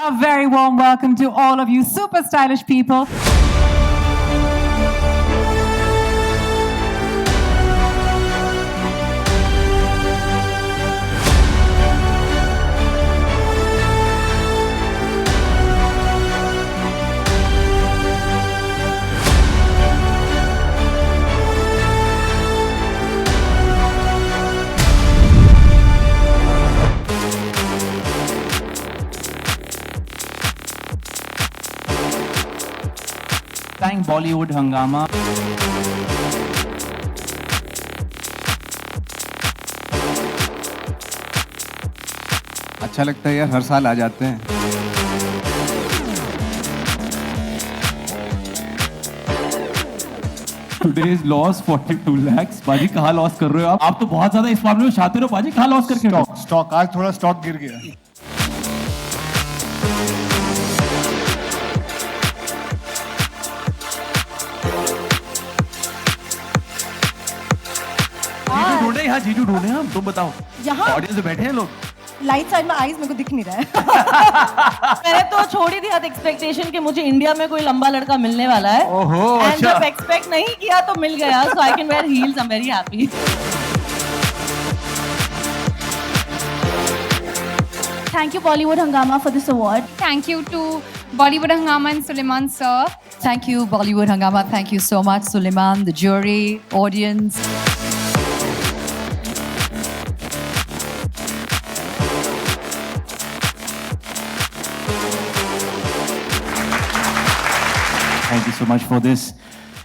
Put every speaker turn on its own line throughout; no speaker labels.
A very warm welcome to all of you super stylish people.
Thank Bollywood Hungama.
अच्छा लगता है यार, हर साल आ जाते हैं।
Today's loss 42 lakhs. बाजी कहाँ लॉस कर रहे हो आप? आप तो बहुत ज्यादा इस मामले में शातिर हो बाजी, कहाँ लॉस करके?
स्टॉक आज थोड़ा स्टॉक गिर गया।
जीजू ढूंढे यहाँ, जीजू ढूंढे हम, तुम बताओ।
यहाँ
ऑडियंस में बैठे हैं लोग।
लाइट साइड में आईज मेरे को दिख नहीं रहा है।
मैंने तो छोड़ ही दिया था एक्सपेक्टेशन कि मुझे इंडिया में कोई लंबा लड़का मिलने वाला है।
ओहो,
एंड
अच्छा।
जब एक्सपेक्ट नहीं किया तो मिल गया, so I can wear heels, I am very happy.
Thank you Bollywood Hungama for this award.
Thank you to Bollywood Hungama and Suleiman sir.
Thank you Bollywood Hungama. Thank you so much Suleiman, the jury, audience.
Thank you so much for this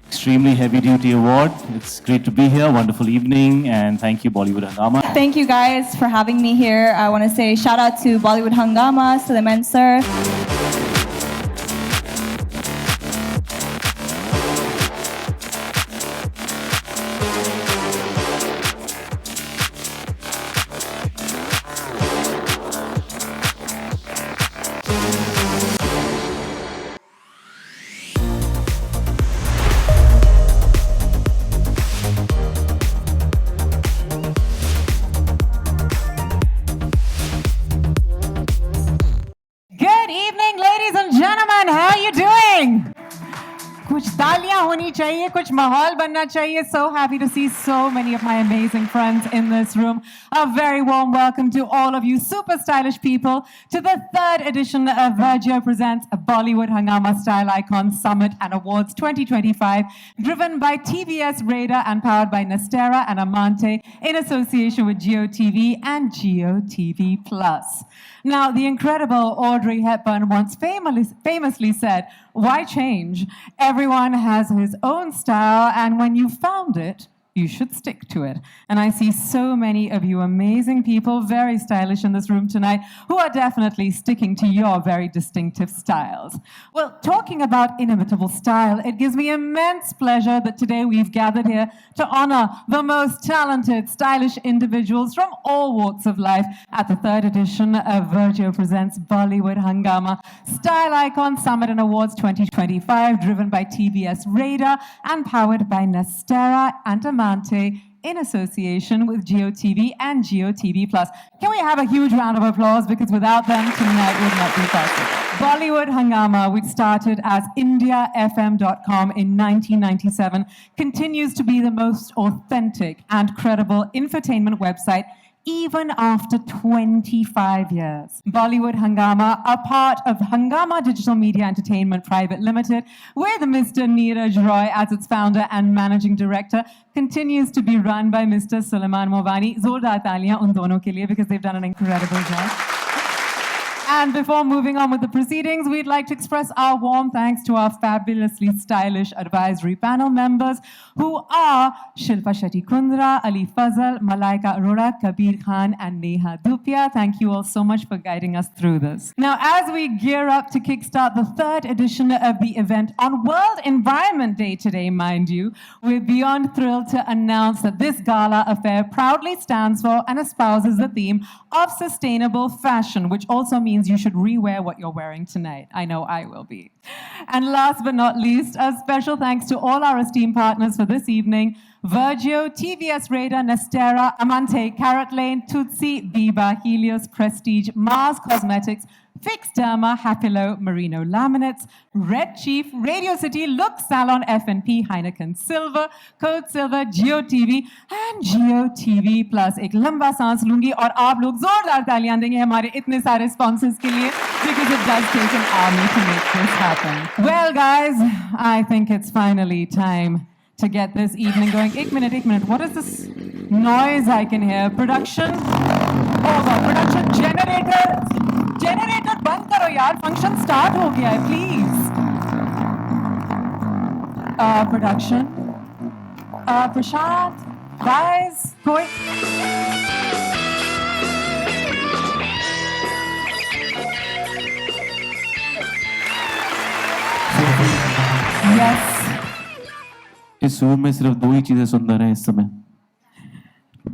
extremely heavy duty award. It's great to be here. Wonderful evening, and thank you Bollywood Hungama.
Thank you guys for having me here. I want to say shout out to Bollywood Hungama, Suleiman sir.
Good evening, ladies and gentlemen. How are you doing? कुछ तालियां होनी चाहिए, कुछ माहौल बनना चाहिए. So happy to see so many of my amazing friends in this room. A very warm welcome to all of you super stylish people to the third edition of Virgio Presents a Bollywood Hungama Style Icon Summit and Awards 2025, driven by TBS Radar and powered by Nastera and Amante in association with GeoTV and GeoTV Plus. Now, the incredible Audrey Hepburn once famously said, "Why change? Everyone has his own style, and when you found it, you should stick to it." And I see so many of you amazing people, very stylish in this room tonight, who are definitely sticking to your very distinctive styles. Well, talking about inimitable style, it gives me immense pleasure that today we've gathered here to honor the most talented, stylish individuals from all walks of life at the third edition of Virgio Presents Bollywood Hungama Style Icon Summit and Awards 2025, driven by TBS Radar and powered by Nastera and Amante in association with GeoTV and GeoTV Plus. Can we have a huge round of applause, because without them tonight would not be possible. Bollywood Hungama, which started as IndiaFM.com in 1997, continues to be the most authentic and credible infotainment website even after 25 years. Bollywood Hungama, a part of Hungama Digital Media Entertainment Private Limited, with Mr. Neeraj Roy as its founder and managing director, continues to be run by Mr. Suleiman Movani. Zordar taaliyan un dono ke liye, because they've done an incredible job. And before moving on with the proceedings, we'd like to express our warm thanks to our fabulously stylish advisory panel members, who are Shilpa Shetty Kundra, Ali Fazal, Malaika Arora, Kabir Khan, and Neha Dupia. Thank you all so much for guiding us through this. Now, as we gear up to kickstart the third edition of the event on World Environment Day today, mind you, we're beyond thrilled to announce that this gala affair proudly stands for and espouses the theme of sustainable fashion, which also means you should re-wear what you're wearing tonight. I know I will be. And last but not least, a special thanks to all our esteemed partners for this evening: Virgio, TVS Radar, Nastera, Amante, Carrot Lane, Tutsi, Biba, Helios, Prestige, Mars Cosmetics, Fixed Derma Hapilo Merino Laminates, Red Chief, Radio City, Look Salon FNP, Heineken Silver, Code Silver, Geo TV and Geo TV Plus. एक लंबा सांस लूंगी और आप लोग जोरदार तालियां देंगे हमारे इतने सारे sponsors के लिए because it does take an army to make this happen. Well guys, I think it's finally time to get this evening going. एक minute. What is this noise I can hear? Production? Oh God, production generator बंद करो यार. Function start हो गया है, please. Production. Prashant, guys, कोई. Yes.
इस room में सिर्फ दो ही चीजें सुंदर हैं इस समय,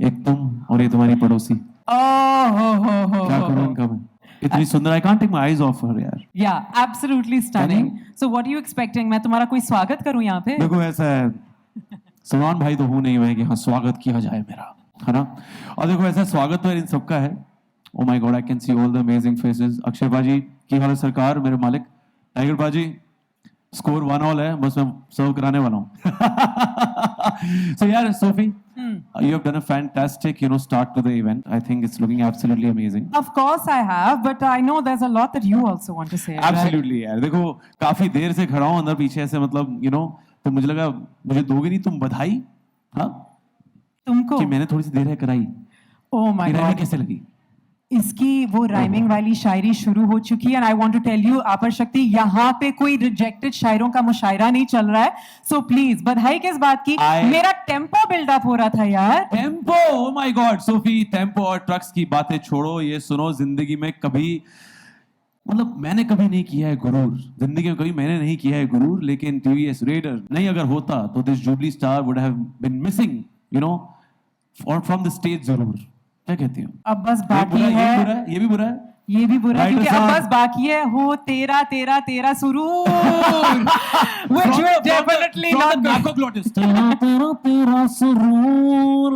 एक तुम और ये तुम्हारी पड़ोसी. क्या करूं इनका मैं? इतनी सुंदर. I can't take my eyes off her यार.
Yeah, absolutely stunning. So what are you expecting? मैं तुम्हारा कोई स्वागत करूं यहाँ पे?
देखो ऐसा है, सलमान भाई तो हूँ नहीं मैं कि हाँ स्वागत किया जाए मेरा, है ना. और देखो ऐसा स्वागत तो इन सबका है. Oh my God, I can see all the amazing faces. Akshay बाजी की हालत सरकार, मेरे मालिक. टाइगर बाजी, स्कोर 1-1 है, बस मैं सर्व कराने वाला हूँ. So yeah, Sophie, you have done a fantastic, start to the event. I think it's looking absolutely amazing.
Of course I have, but I know there's a lot that you also want to say.
Absolutely यार. देखो काफी देर से खड़ा हूँ अंदर पीछे ऐसे, मतलब तो मुझे लगा मुझे दोगे नहीं तुम बधाई, हाँ
तुमको
कि मैंने थोड़ी सी देर है कराई.
Oh my God.
कैसे लगी?
इसकी वो राइमिंग वाली शायरी शुरू हो चुकी है and I want to tell you Aparshakti, यहाँ पे कोई रिजेक्टेड शायरों का मुशायरा नहीं चल रहा है. सो प्लीज बधाई किस बात की? मेरा टेम्पो बिल्डअप हो रहा था यार.
Tempo, oh my God Sophie, tempo और ट्रक्स की बातें छोड़ो, ये सुनो, जिंदगी में कभी, मतलब मैंने कभी नहीं किया है गुरूर, जिंदगी में कभी मैंने नहीं किया है गुरूर, लेकिन टीवीएस रेडर नहीं अगर होता तो this jubilee star would have been missing, और फ्रॉम द स्टेज जरूर. क्या कहती हूँ?
अब बस बाकी है,
ये भी बुरा है,
ये भी बुरा है, क्योंकि अब बस बाकी है हो तेरा तेरा तेरा सुरूर, which will definitely not be.
तेरा सुरूर.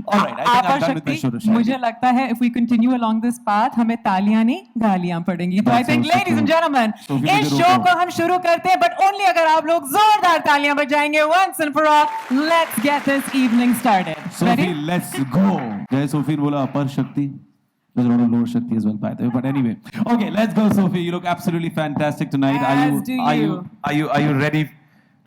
All right, I think I'm done with my show.
मुझे लगता है if we continue along this path हमें तालियां नहीं गालियां पड़ेंगी. तो I think ladies and gentlemen, इस शो को हम शुरू करते हैं, but only अगर आप लोग जोरदार तालियां बजाएंगे once and for all. Let's get this evening started.
Sophie, let's go. जय सोफी ने बोला अपर शक्ति. There's a lot of lower Shakti as well, by the way. But anyway, okay, let's go, Sophie. You look absolutely fantastic tonight. Are you ready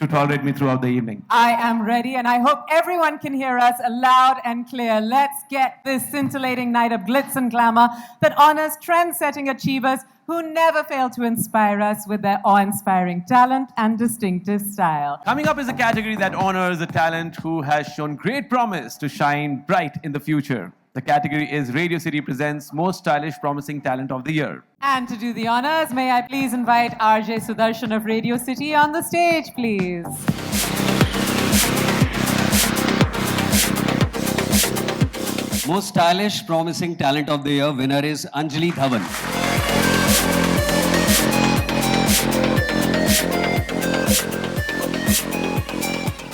to tolerate me throughout the evening?
I am ready, and I hope everyone can hear us loud and clear. Let's get this scintillating night of glitz and glamour that honors trend-setting achievers who never fail to inspire us with their awe-inspiring talent and distinctive style.
Coming up is a category that honors a talent who has shown great promise to shine bright in the future. The category is Radio City Presents Most Stylish Promising Talent of the Year.
And to do the honors, may I please invite RJ Sudarshan of Radio City on the stage, please.
Most Stylish Promising Talent of the Year winner is Anjali Dhawan.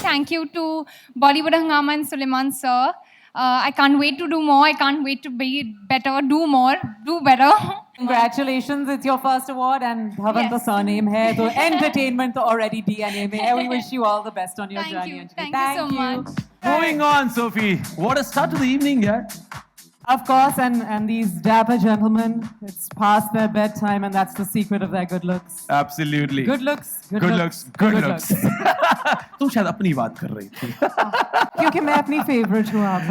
Thank you to Bollywood Hungama and Suleiman sir. I can't wait to do more. I can't wait to be better, do more, do better.
Congratulations, it's your first award and Dhawan the surname hai, so entertainment to already DNA mein hai. We wish you all the best on your journey.
Thank you so much.
Moving on, Sophie. What a start to the evening, yeah?
Of course, and these dapper gentlemen, it's past their bedtime, and that's the secret of their good looks.
Absolutely.
Good looks.
Good looks. तुम शायद अपनी बात कर रही थी.
क्योंकि मैं अपनी favorite हूँ आप.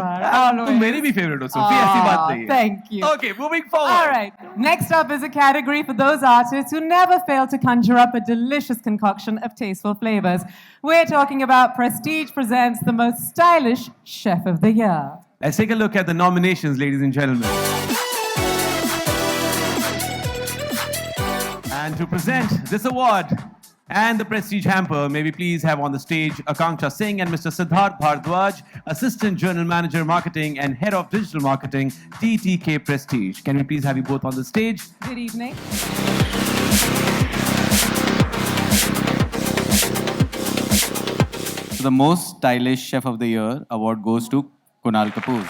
तुम मेरी भी favorite हो, Sophie. ऐसी बात नहीं है.
Thank you.
Okay, moving forward.
All right. Next up is a category for those artists who never fail to conjure up a delicious concoction of tasteful flavors. We're talking about Prestige Presents the Most Stylish Chef of the Year.
Let's take a look at the nominations, ladies and gentlemen. And to present this award and the Prestige Hamper, may we please have on the stage Akanksha Singh and Mr. Siddharth Bhardwaj, Assistant General Manager Marketing and Head of Digital Marketing, TTK Prestige. Can we please have you both on the stage?
Good evening.
The Most Stylish Chef of the Year award goes to Kunal Kapoor.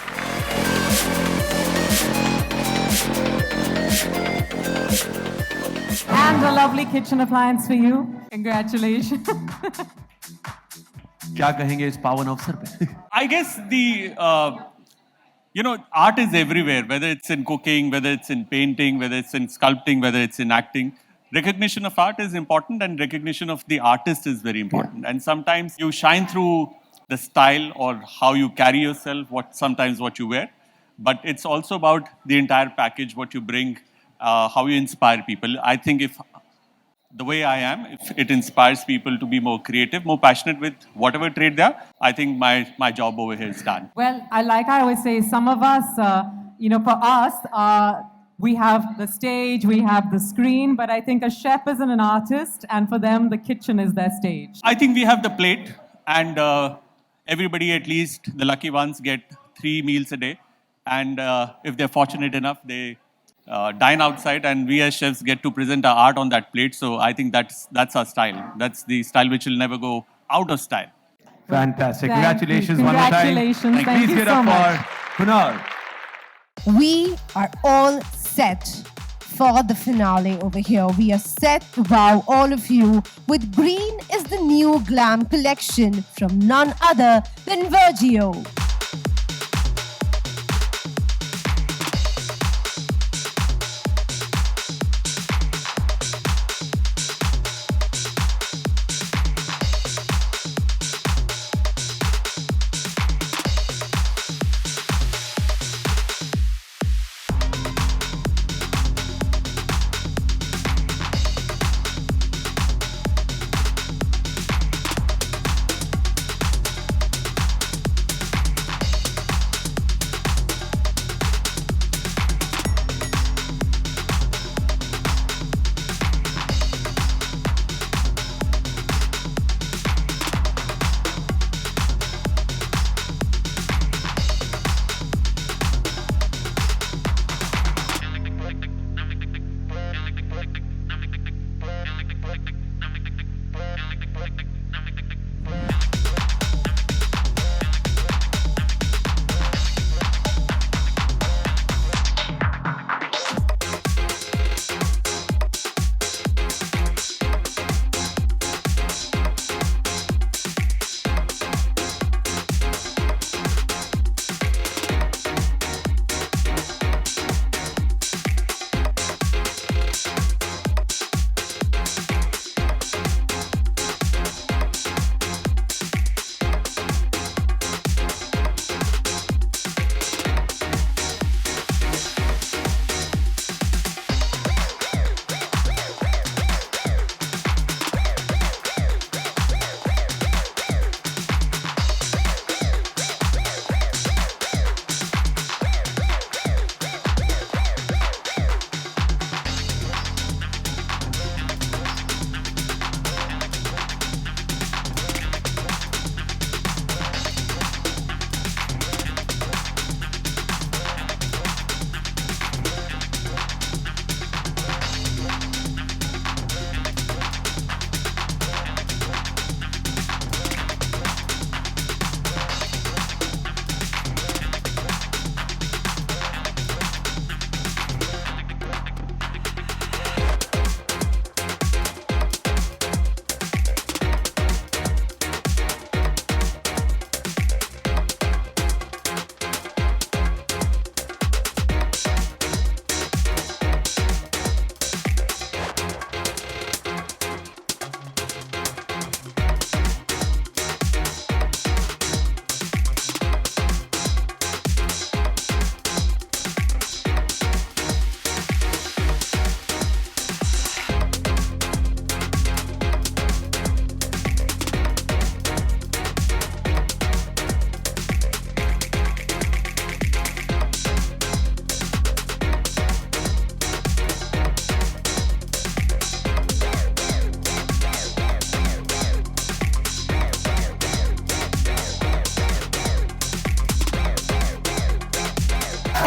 And a lovely kitchen appliance for you. Congratulations.
क्या कहेंगे इस पावन अवसर पे?
I guess art is everywhere, whether it's in cooking, whether it's in painting, whether it's in sculpting, whether it's in acting. Recognition of art is important and recognition of the artist is very important. And sometimes you shine through the style or how you carry yourself, sometimes what you wear. But it's also about the entire package, what you bring, how you inspire people. I think if the way I am, if it inspires people to be more creative, more passionate with whatever trade they are, I think my job over here is done.
Well, I always say, some of us, for us, we have the stage, we have the screen, but I think a chef isn't an artist, and for them, the kitchen is their stage.
I think we have the plate, and everybody, at least the lucky ones, get 3 meals a day. And if they're fortunate enough, they dine outside, and we as chefs get to present our art on that plate. So I think that's our style. That's the style which will never go out of style.
Fantastic.
Thank you.
Congratulations one more time.
Congratulations. Thank
Please
you
give it
so
up
much.
for Kunal.
We are all set for the finale over here. We are set to wow all of you with Green is the New Glam collection from none other than Virgio.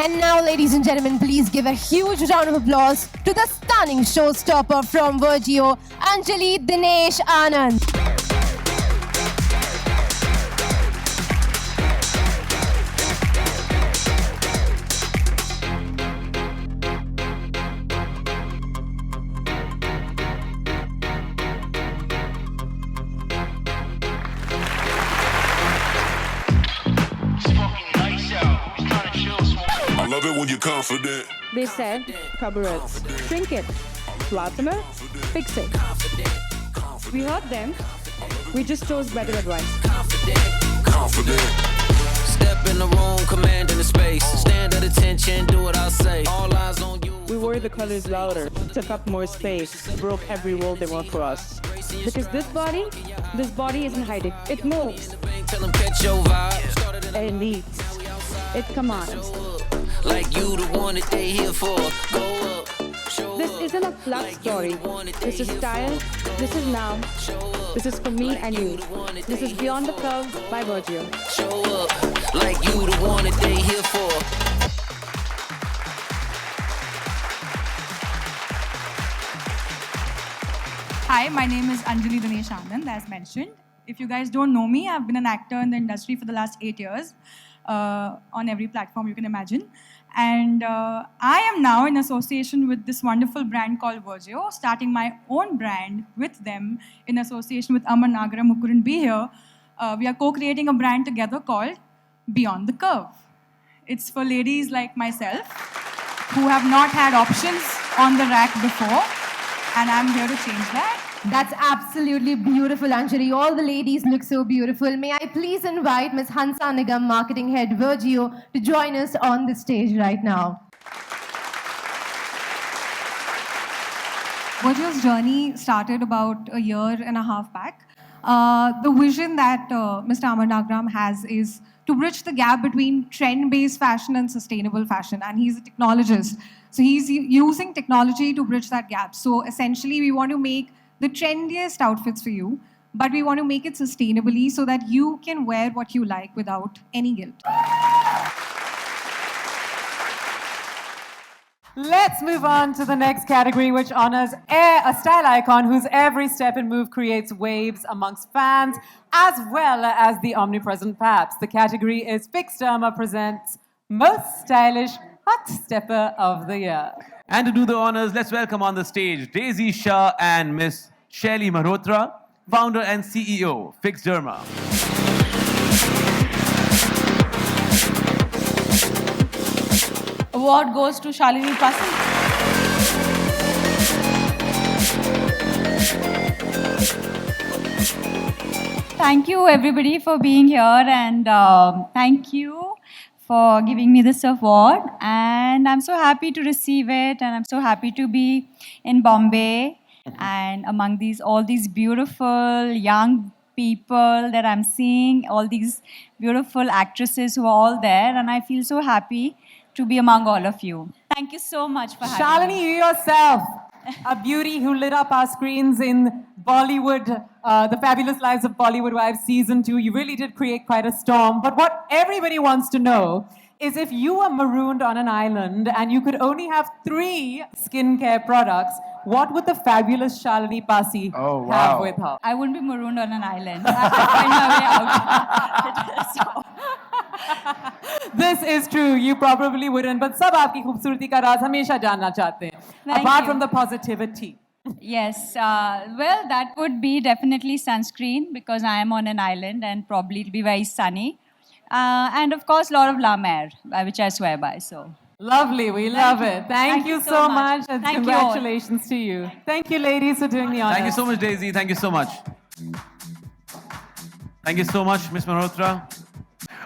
And now, ladies and gentlemen, please give a huge round of applause to the stunning showstopper from Virgio, Anjali Dinesh Anand.
love it when you're confident.
They said, carburettes, shrink it, flattener, fix it. We heard them. We just chose better advice.
Confident.
Step in the room, command in the space. Stand at attention, do what I say. All eyes on you.
We wore the colors louder, took up more space, broke every rule they want for us. Because this body isn't hiding. It moves.
Tell them catch your vibe.
It leads. It commands.
Like you the one that they here for. Go up.
This isn't a fluff story. This is style. This is now. This is for me and you. This is Beyond the Curve by Virgio.
Show up. Like you the one that they here for.
Hi, my name is Anjali Dinesh Anand, as mentioned. If you guys don't know me, I've been an actor in the industry for the last 8 years on every platform you can imagine. And I am now in association with this wonderful brand called Virgio, starting my own brand with them in association with Amar Nagaram, who couldn't be here. We are co-creating a brand together called Beyond the Curve. It's for ladies like myself who have not had options on the rack before, and I'm here to change that.
That's absolutely beautiful, Anjali. All the ladies look so beautiful. May I please invite Ms. Hansa Nigam, Marketing Head, Virgio, to join us on the stage right now.
Virgio's journey started about a year and a half back. The vision that Mr. Amar Nagaram has is to bridge the gap between trend-based fashion and sustainable fashion, and he's a technologist. So he's using technology to bridge that gap. So essentially, we want to make the trendiest outfits for you, but we want to make it sustainably so that you can wear what you like without any guilt.
Let's move on to the next category, which honors a style icon whose every step and move creates waves amongst fans, as well as the omnipresent paps. The category is Fixderma presents Most Stylish Hot Stepper of the Year.
And to do the honors, let's welcome on the stage Daisy Shah and Miss Shaili Malhotra, founder and CEO, Fixderma.
Award goes to Shalini Pasi.
Thank you, everybody, for being here, and thank you for giving me this award. And I'm so happy to receive it, and I'm so happy to be in Bombay and among all these beautiful young people that I'm seeing, all these beautiful actresses who are all there, and I feel so happy to be among all of you. Thank you so much for having me.
Shalini, you yourself, a beauty who lit up our screens in Bollywood, The Fabulous Lives of Bollywood Wives Season 2. You really did create quite a storm. But what everybody wants to know is if you were marooned on an island and you could only have 3 skincare products, what would the fabulous Shalini Pasi have with her?
I wouldn't be marooned on an island. I have to find my way out. So.
This is true. You probably wouldn't. But सब आपकी खूबसूरती का राज हमेशा जानना चाहते हैं. Apart from the positivity.
Yes. Well, that would be definitely sunscreen because I am on an island and probably it'll be very sunny. And of course, a lot of La Mer, which I swear by. So.
Lovely. We love it. Thank you so much. And
Thank
congratulations to you. Thank you, ladies, for doing the honors.
Thank you so much, Daisy. Thank you so much. Thank you so much, Miss Malhotra.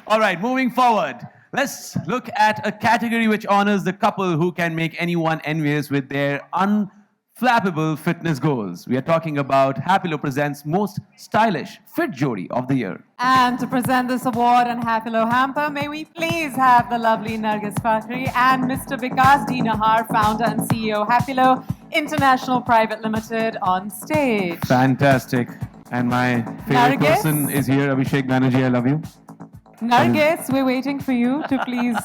All right, moving forward, let's look at a category which honors the couple who can make anyone envious with their unflappable fitness goals. We are talking about Happilo presents Most Stylish Fit Jodi of the Year.
And to present this award on Happilo Hamper, may we please have the lovely Nargis Fakhri and Mr. Vikas D. Nahar, founder and CEO, Happilo International Private Limited, on stage.
Fantastic. And my favorite
Nargis?
person is here, Abhishek Banerjee. I love you.
Nargis, we're waiting for you to please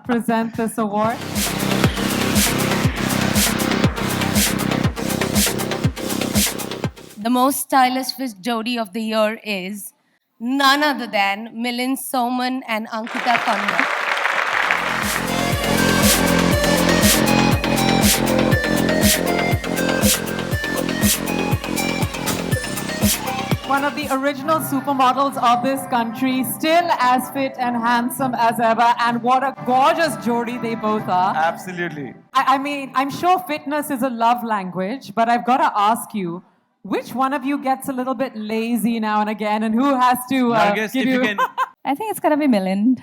present this award.
The most stylish Fit Jodi of the year is none other than Milind Soman and Ankita Kanwar.
one of the original supermodels of this country, still as fit and handsome as ever, and what a gorgeous jodi they both are.
Absolutely.
I mean, I'm sure fitness is a love language, but I've got to ask you, which one of you gets a little bit lazy now and again, and who has to
Nargis,
give
if you
you...
can...
I think it's gonna be Milind.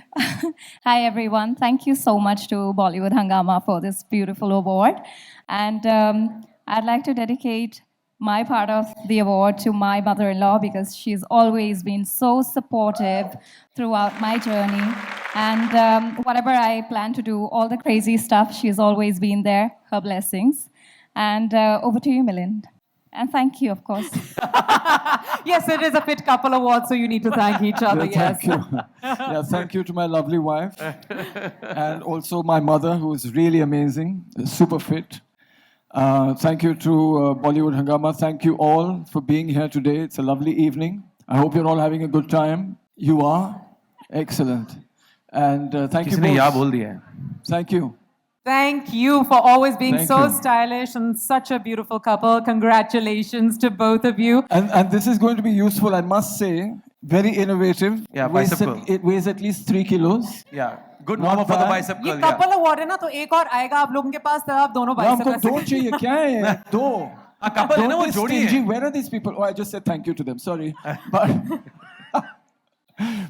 Hi everyone. Thank you so much to Bollywood Hungama for this beautiful award. And I'd like to dedicate my part of the award to my mother-in-law because she's always been so supportive throughout my journey. And whatever I plan to do, all the crazy stuff, she's always been there, her blessings. And over to you, Milind. And thank you, of course.
Yes, it is a fit couple award, so you need to thank each other, yes.
Thank you. Yeah, thank you to my lovely wife. And also my mother, who is really amazing, super fit. Thank you to Bollywood Hungama. Thank you all for being here today. It's a lovely evening. I hope you're all having a good time. You are? Excellent. And thank you both. Thank you.
Thank you for always being
Thank
so
you.
stylish and such a beautiful couple. Congratulations to both of you.
And this is going to be useful, I must say. Very innovative.
Yeah,
weighs
bicep curl.
It weighs at least 3 kilos.
Yeah, good
Not
warm up for the
bad.
bicep
ये
curl. Yeah.
couple award है ना, तो एक और आएगा आप लोगों के पास, तब आप दोनों
ना,
bicep
हमको
ऐसे
दो चाहिए क्या है दो
couple है ना, वो
Don't be
जोड़ी है.
stingy. Where are these people? Oh, I just said thank you to them. Sorry.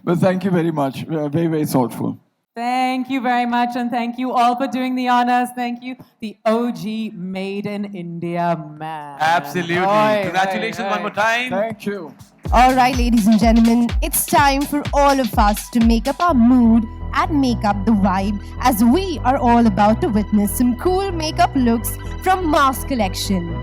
But thank you very much. Very, very thoughtful.
Thank you very much, and thank you all for doing the honors. Thank you, the OG Made in India man.
Absolutely.
Oi,
Congratulations
oi,
one
oi.
more time.
Thank you.
All right, ladies and gentlemen, it's time for all of us to make up our mood and make up the vibe as we are all about to witness some cool makeup looks from Mars Collection.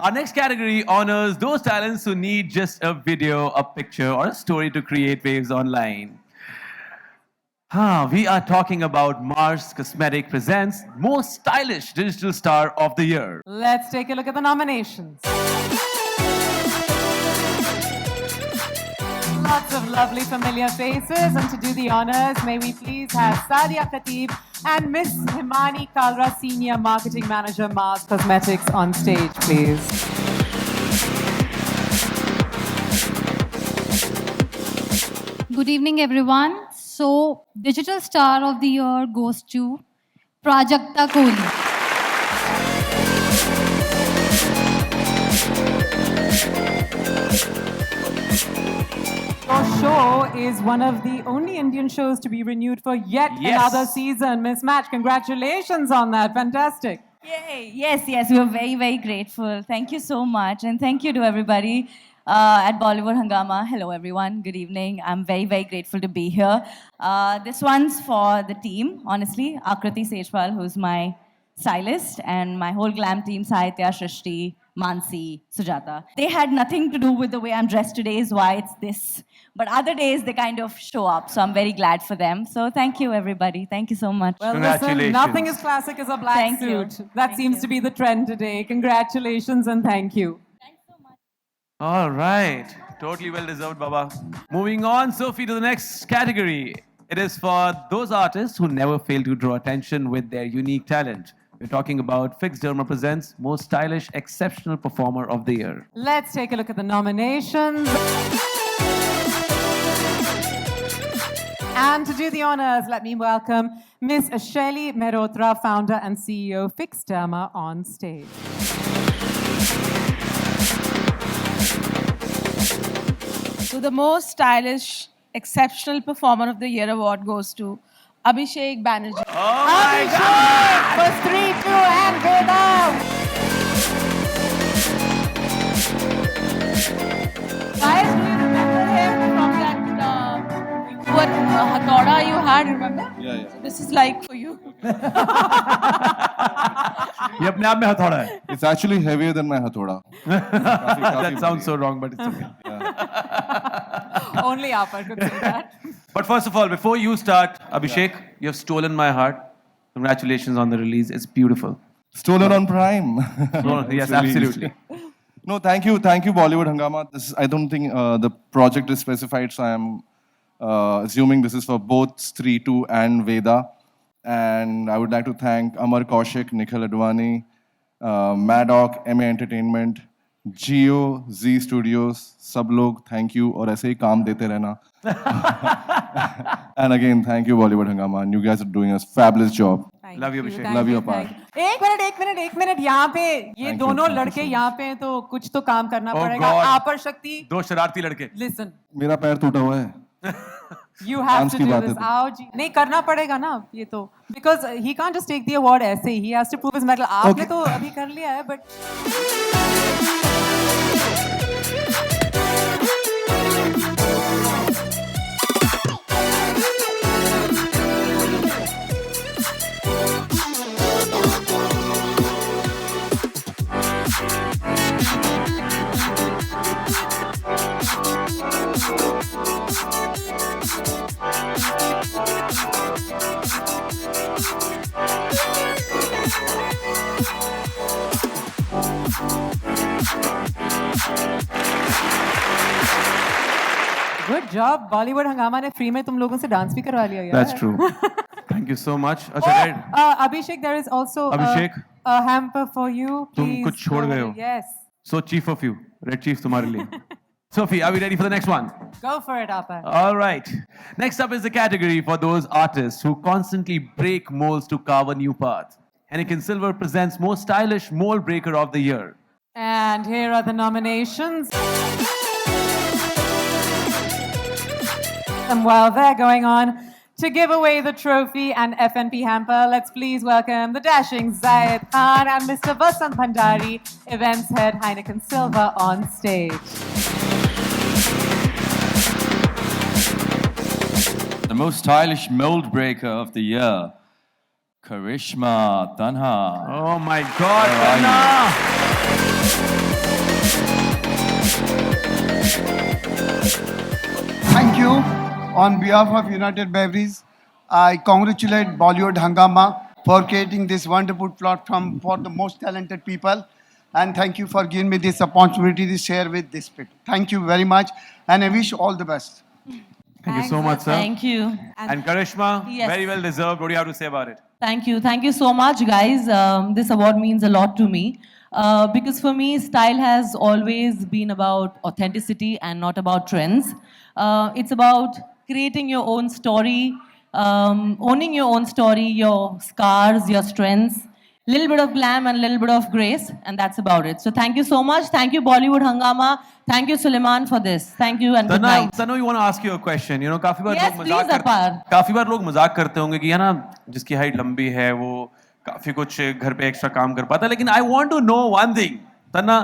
Our next category honors those talents who need just a video, a picture, or a story to create waves online. We are talking about Mars Cosmetic presents Most Stylish Digital Star of the Year.
Let's take a look at the nominations. Lots of lovely familiar faces, and to do the honors, may we please have Sadia Khatib and Miss Himani Kalra, Senior Marketing Manager, Mars Cosmetics, on stage, please.
Good evening, everyone. So, Digital Star of the Year goes to Prajakta Kohli.
Your show is one of the only Indian shows to be renewed for yet another season. Miss Match, congratulations on that. Fantastic.
Yay. Yes, we are very, very grateful. Thank you so much. And thank you to everybody at Bollywood Hungama. Hello, everyone. Good evening. I'm very, very grateful to be here. This one's for the team, honestly. Akriti Sejpal, who's my stylist, and my whole glam team, Sahitya, Shrishti, Mansi, Sujata. They had nothing to do with the way I'm dressed today, is why it's this. But other days, they kind of show up, so I'm very glad for them. So thank you, everybody. Thank you so much.
Well, listen, nothing is classic as a black suit. That seems to be the trend today. Congratulations and thank you.
All right. Totally well deserved, Baba. Moving on, Sophie, to the next category. It is for those artists who never fail to draw attention with their unique talent. We're talking about Fix Derma presents Most Stylish Exceptional Performer of the Year.
Let's take a look at the nominations. And to do the honors, let me welcome Miss Shelly Mehrotra, founder and CEO, Fix Derma, on stage.
So the Most Stylish Exceptional Performer of the Year award goes to Abhishek Banerjee.
Oh my God!
For 3, 2, and Veda.
Guys, do you remember him from that what Hathoda you had, remember?
Yeah.
So this is like for you.
ये अपने आप में हथौड़ा है.
It's actually heavier than my hathoda.
That sounds so wrong, but it's okay.
Only Apar could say that.
But first of all, before you start, Abhishek, you have stolen my heart. Congratulations on the release. It's beautiful.
Stolen on Prime.
Yes, absolutely.
No, thank you, Bollywood Hungama. I don't think the project is specified, so I am assuming this is for both Stree 2 and Veda. And I would like to thank Amar Kaushik, Nikhil Advani, Maddock, MA Entertainment, Jio, Z Studios, सब लोग thank you और ऐसे ही काम देते रहना. And again, thank you Bollywood Hungama. And you guys are doing a fabulous job.
Love you, Abhishek.
Love you, Apar.
एक minute यहाँ पे ये दोनों लड़के यहाँ पे हैं तो कुछ तो काम करना पड़ेगा. आपर शक्ति.
दो शरारती लड़के.
Listen.
मेरा पैर टूटा हुआ है.
You have to do this. आओ जी. नहीं करना पड़ेगा ना ये तो. Because he can't just take the award ऐसे ही. He has to prove his mettle. आपने तो अभी कर लिया है, but. Good job, Bollywood Hungama ने free में तुम लोगों से dance भी करवा लिया यार.
That's true. Thank you so much. अच्छा,
Abhishek, there is also
Abhishek,
a hamper for you.
तुम
Please
कुछ छोड़ गए हो.
Yes.
So chief of you, Red Chief तुम्हारे लिए. Sophie, are we ready for the next one?
Go for it, Apar.
All right. Next up is the category for those artists who constantly break molds to carve a new path. Anakin Silver presents Most Stylish Mold Breaker of the Year.
And here are the nominations. And while they're going on, to give away the trophy and FNP hamper, let's please welcome the dashing Zayed Khan and Mr. Vasant Bhandari, events head Heineken Silva, on stage.
The most stylish mold breaker of the year, Karishma Tanha.
Oh my God, Tanha!
Thank you. On behalf of United Breweries, I congratulate Bollywood Hangama for creating this wonderful platform for the most talented people. And thank you for giving me this opportunity to share with this people. Thank you very much. And I wish all the best.
Thank you so much, sir.
Thank you.
And Karishma,
Yes.
very well deserved. What do you have to say about it?
Thank you. Thank you so much, guys. This award means a lot to me. Because for me, style has always been about authenticity and not about trends. It's about creating your own story, owning your own story, your scars, your strengths, little bit of glam and a little bit of grace, and that's about it. So thank you so much. Thank you, Bollywood Hangama. Thank you, Suleiman, for this. Thank you and good night.
Tanu, we want to ask you a question. You know, काफी बार
Yes,
लोग
please,
मजाक
Apar.
काफी बार लोग मजाक करते होंगे कि है ना जिसकी हाइट लंबी है वो काफी कुछ घर पे एक्स्ट्रा काम कर पाता है, लेकिन I want to know one thing. तना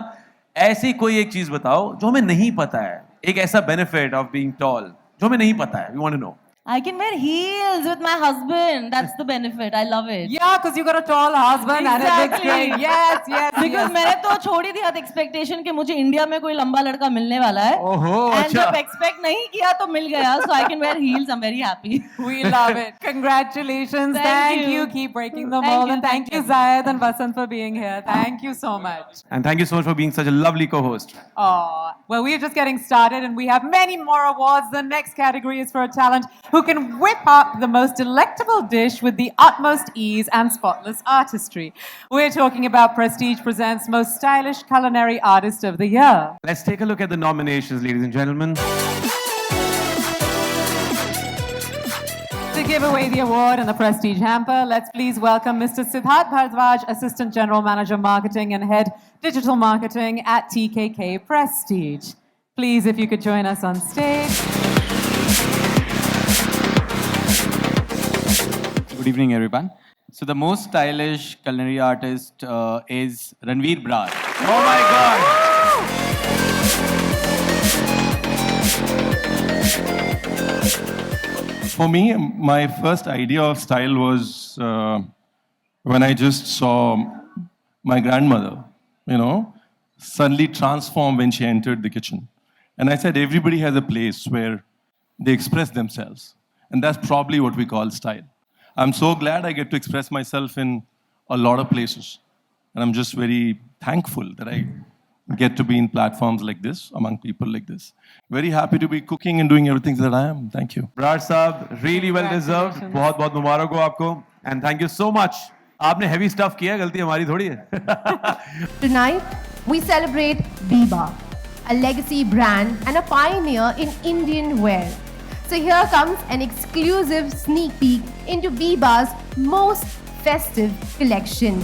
ऐसी कोई एक चीज बताओ जो हमें नहीं पता है, एक ऐसा बेनिफिट ऑफ बीइंग टॉल जो हमें नहीं पता है. We want to know.
I can wear heels with my husband. That's the benefit. I love it.
Yeah, because you got a tall husband and it looks great. Yes, yes.
Because मैंने तो छोड़ी थी हद expectation कि मुझे India में कोई लंबा लड़का मिलने वाला है.
ओहो,
And जब expect नहीं किया तो मिल गया. So I can wear heels. I'm very happy.
We love it. Congratulations.
Thank you.
Keep breaking the
Thank
mold.
you,
And thank you, Zayed and Vasant, for being here. Thank you so much.
And thank you so much for being such a lovely co-host.
Oh, well, we're just getting started and we have many more awards. The next category is for a talent who can whip up the most delectable dish with the utmost ease and spotless artistry. We're talking about Prestige Presents Most Stylish Culinary Artist of the Year.
Let's take a look at the nominations, ladies and gentlemen.
To give away the award and the Prestige hamper, let's please welcome Mr. Siddharth Bhardwaj, Assistant General Manager Marketing and Head Digital Marketing at TKK Prestige. Please, if you could join us on stage.
Good evening, everyone. So the most stylish culinary artist is Ranveer Brar.
Oh my God!
For me, my first idea of style was when I just saw my grandmother, you know, suddenly transform when she entered the kitchen. And I said, everybody has a place where they express themselves. And that's probably what we call style. I'm so glad I get to express myself in a lot of places. And I'm just very thankful that I get to be in platforms like this, among people like this. Very happy to be cooking and doing everything that I am. Thank you.
Brar Saab, really well deserved. बहुत बहुत मुबारक हो आपको. And thank you so much. आपने heavy stuff किया, गलती हमारी थोड़ी है.
Tonight, we celebrate Biba, a legacy brand and a pioneer in Indian wear. So here comes an exclusive sneak peek into Biba's most festive collection.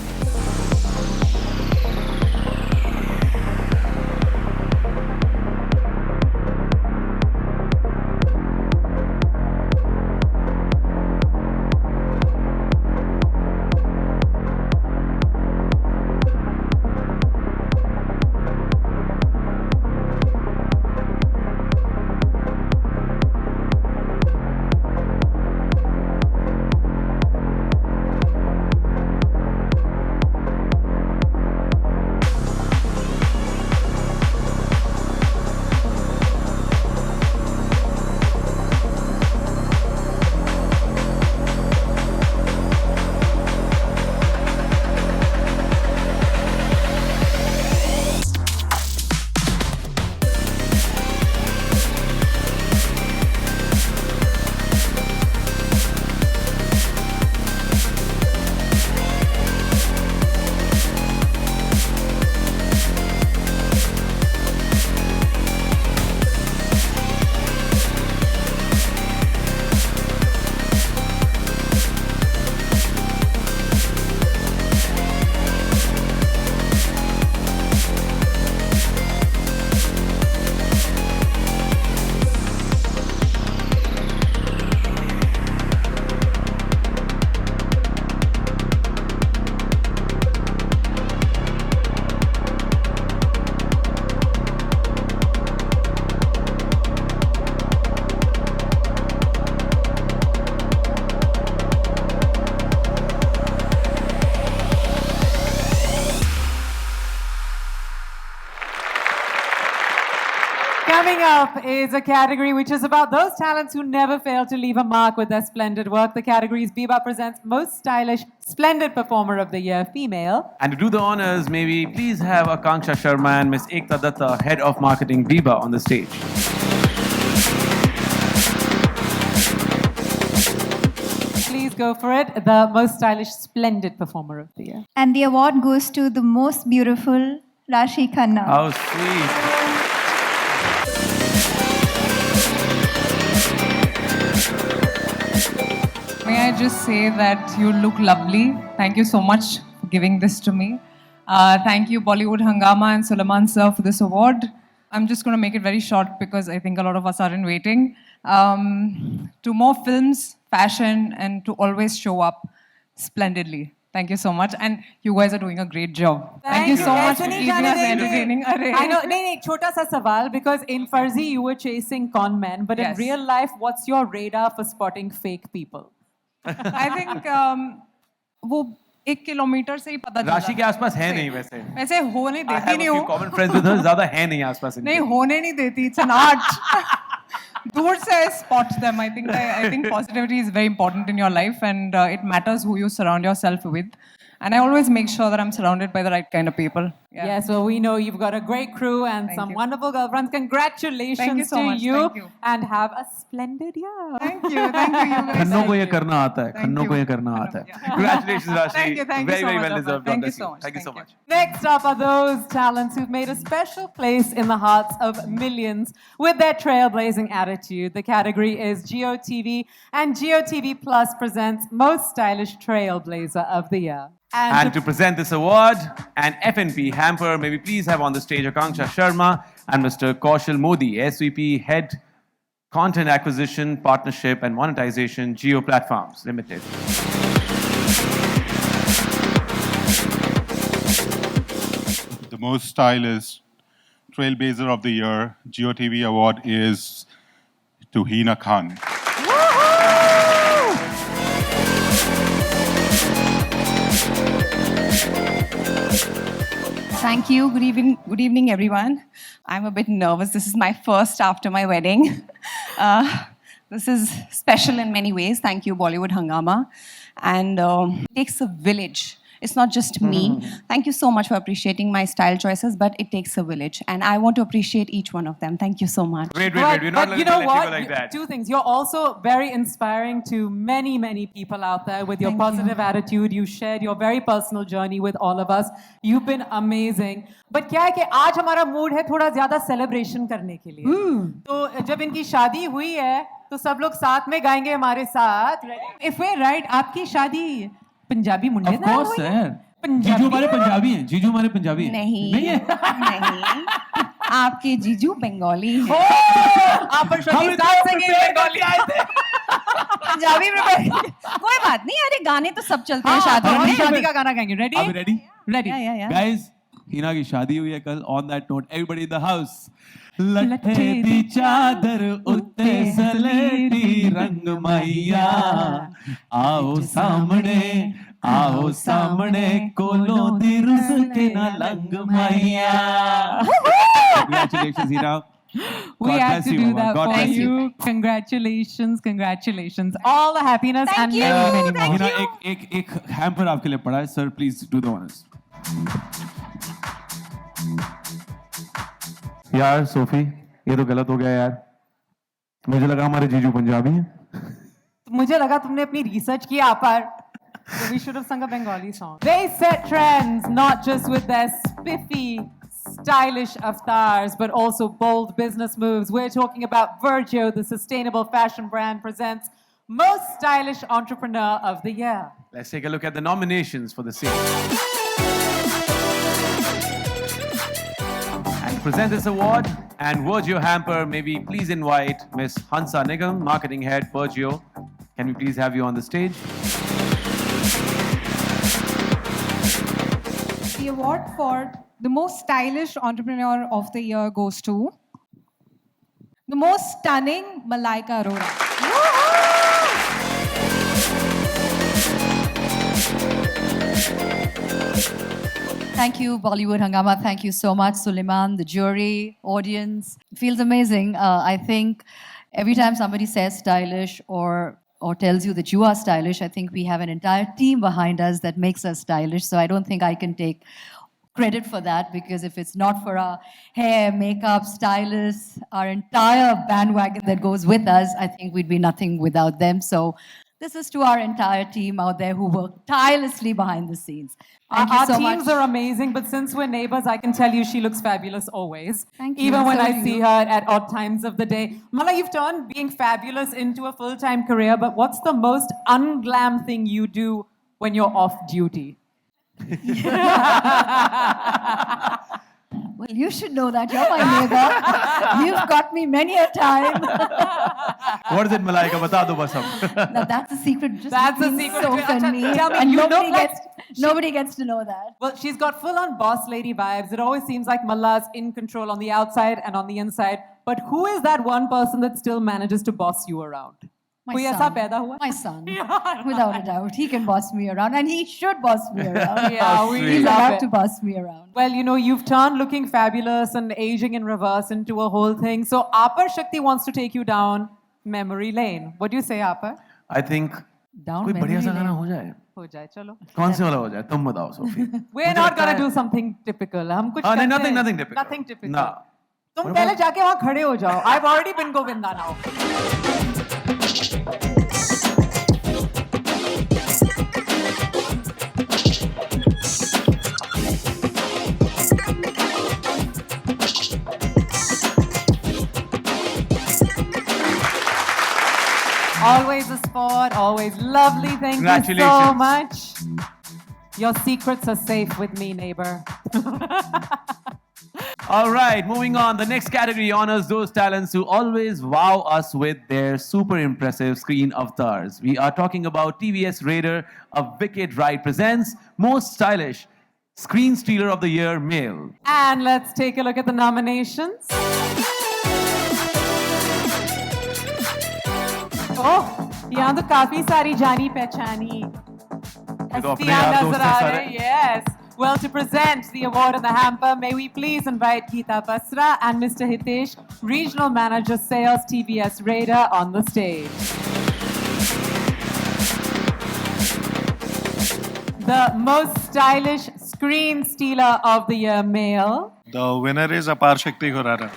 Coming up is a category which is about those talents who never fail to leave a mark with their splendid work. The category is Biba presents Most Stylish Splendid Performer of the Year, Female.
And to do the honors, may we please have Akanksha Sharma and Miss Ekta Datta, Head of Marketing Biba, on the stage.
Please go for it. The Most Stylish Splendid Performer of the Year.
And the award goes to the most beautiful Rashi Khanna.
How sweet.
May I just say that you look lovely. Thank you so much for giving this to me. Thank you, Bollywood Hangama and Suleiman sir, for this award. I'm just going to make it very short because I think a lot of us are in waiting. To more films, fashion, and to always show up splendidly. Thank you so much. And you guys are doing a great job. Thank you so much for keeping us entertaining.
I know, no, chota sa sawal, because in Farzi you were chasing con men, but in real life, what's your radar for spotting fake people?
I think वो 1 kilometre से ही पता चला।
राशि के आसपास है नहीं वैसे।
वैसे होने
I
देती
have
नहीं
a few
हूँ।
common friends with her, ज़्यादा है नहीं आसपास इनके।
नहीं होने नहीं देती। It's an art. दूर से I spot them. I think positivity is very important in your life, and it matters who you surround yourself with. And I always make sure that I'm surrounded by the right kind of people. Yeah.
Yes, well, we know you've got a great crew and
Thank
some
you.
wonderful girlfriends. Congratulations
Thank you so
to
much.
you,
Thank you.
and have a splendid year.
Thank you. Thank you. You guys.
खन्नों को ये करना आता है। खन्नों को ये करना आता है। Congratulations, Rashi.
Thank you. Thank you
Very,
so
very
much,
well
Abha.
deserved. God
Thank you
bless
so much.
Thank you so much.
Next up are those talents who've made a special place in the hearts of millions with their trailblazing attitude. The category is GeoTV, and GeoTV Plus presents Most Stylish Trailblazer of the Year.
And to present this award, an FNP hamper, may we please have on the stage Akanksha Sharma and Mr. Kaushal Modi, SVP, Head Content Acquisition, Partnership and Monetization, Geo Platforms Limited.
The most stylish Trailblazer of the Year GeoTV award is to Hina Khan.
Thank you. Good evening, everyone. I'm a bit nervous. This is my first after my wedding. This is special in many ways. Thank you, Bollywood Hangama. And it takes a village. It's not just me. Thank you so much for appreciating my style choices, but it takes a village. And I want to appreciate each one of them. Thank you so much.
Wait. We're not
But you
going to
know
let
what?
you go like that.
Two things. You're also very inspiring to many, many people out there with your positive attitude. You shared your very personal journey with all of us. You've been amazing. But क्या है कि आज हमारा mood है थोड़ा ज़्यादा celebration करने के लिए. तो जब इनकी शादी हुई है, तो सब लोग साथ में गाएंगे हमारे साथ. If we're right, आपकी शादी पंजाबी मुंडे
Of course, sir. जीजू हमारे पंजाबी हैं। जीजू हमारे पंजाबी हैं।
नहीं
है?
नहीं आपके जीजू बंगाली हैं
आप पर शरीफ साहब से बंगाली आए थे
पंजाबी में कोई बात नहीं अरे गाने तो सब चलते हैं शादी में
शादी का गाना गाएंगे ready
Are we ready?
Ready
Guys, Hina की शादी हुई है कल. On that note, everybody in the house. लट्ठे दी चादर उत्ते सलेटी रंग मैया आओ सामने कोलों दी रुस के ना लंग मैया. Congratulations, Hina.
We
God
had
bless
to
you,
do
Mama.
that
God
for
bless
you. Congratulations. All the happiness and many more.
Hina, एक hamper आपके लिए पड़ा है. Sir, please do the honors.
यार सोफी, ये तो गलत हो गया यार. मुझे लगा हमारे जीजू पंजाबी हैं.
मुझे लगा तुमने अपनी रिसर्च किया पर. So we should have sung a Bengali song. They set trends not just with their spiffy, stylish avatars, but also bold business moves. We're talking about Virgio, the sustainable fashion brand, presents Most Stylish Entrepreneur of the Year.
Let's take a look at the nominations for the same. And to present this award and Virgio hamper, may we please invite Miss Hansa Nigam, Marketing Head, Virgio. Can we please have you on the stage?
The award for the most stylish entrepreneur of the year goes to the most stunning Malaika Arora.
Thank you, Bollywood Hangama. Thank you so much, Suleiman, the jury, audience. It feels amazing. I think every time somebody says stylish or tells you that you are stylish, I think we have an entire team behind us that makes us stylish. So I don't think I can take credit for that, because if it's not for our hair, makeup, stylists, our entire bandwagon that goes with us, I think we'd be nothing without them. So this is to our entire team out there who work tirelessly behind the scenes. Thank you
Our
so
teams
much.
are amazing, but since we're neighbors, I can tell you she looks fabulous always.
Thank you.
Even when
So
I
do
see
you.
her at odd times of the day. Mala, you've turned being fabulous into a full-time career, but what's the most unglam thing you do when you're off duty?
Well, you should know that. You're my neighbor. You've got me many a time.
What is it, Malaika? Bata do bas hum.
Now that's a secret. Just
That's a
between
secret.
Soph and me.
Tell me,
and
you
nobody
look like
nobody gets to know that.
Well, she's got full-on boss lady vibes. It always seems like Mala's in control on the outside and on the inside. But who is that one person that still manages to boss you around?
My
Koi aisa
son.
paida hua?
My son. Without a doubt. He can boss me around, and he should boss me around.
Yeah, we
He's
love
allowed
it.
to boss me around.
Well, you know, you've turned looking fabulous and aging in reverse into a whole thing. So Apar Shakti wants to take you down memory lane. What do you say, Apar?
I think
Down
कोई बढ़िया
memory
सा गाना
lane.
हो जाए.
हो जाए, चलो.
कौन से वाला हो जाए? तुम बताओ, Sophie.
We're not gonna do something typical. हम कुछ
नहीं,
करते
nothing,
हैं.
nothing typical.
Nothing typical.
No.
तुम पहले जाके वहाँ खड़े हो जाओ. I've already been Govinda now. Always a sport, always lovely. Thank you so
Congratulations.
much. Your secrets are safe with me, neighbor.
All right, moving on. The next category honors those talents who always wow us with their super impressive screen avatars. We are talking about TVS Raider, A Wicked Ride presents Most Stylish Screen Stealer of the Year Male.
And let's take a look at the nominations. Oh, यहाँ तो काफी सारी जानी पहचानी
तो अपने
हस्तियां
यार दोस्त
नजर
हैं
आ
सारे.
रहे. Yes. Well, to present the award in the hamper, may we please invite Geeta Basra and Mr. Hitesh, Regional Manager Sales TVS Raider, on the stage. The most stylish screen stealer of the year male.
The winner is Apar Shakti Khurana.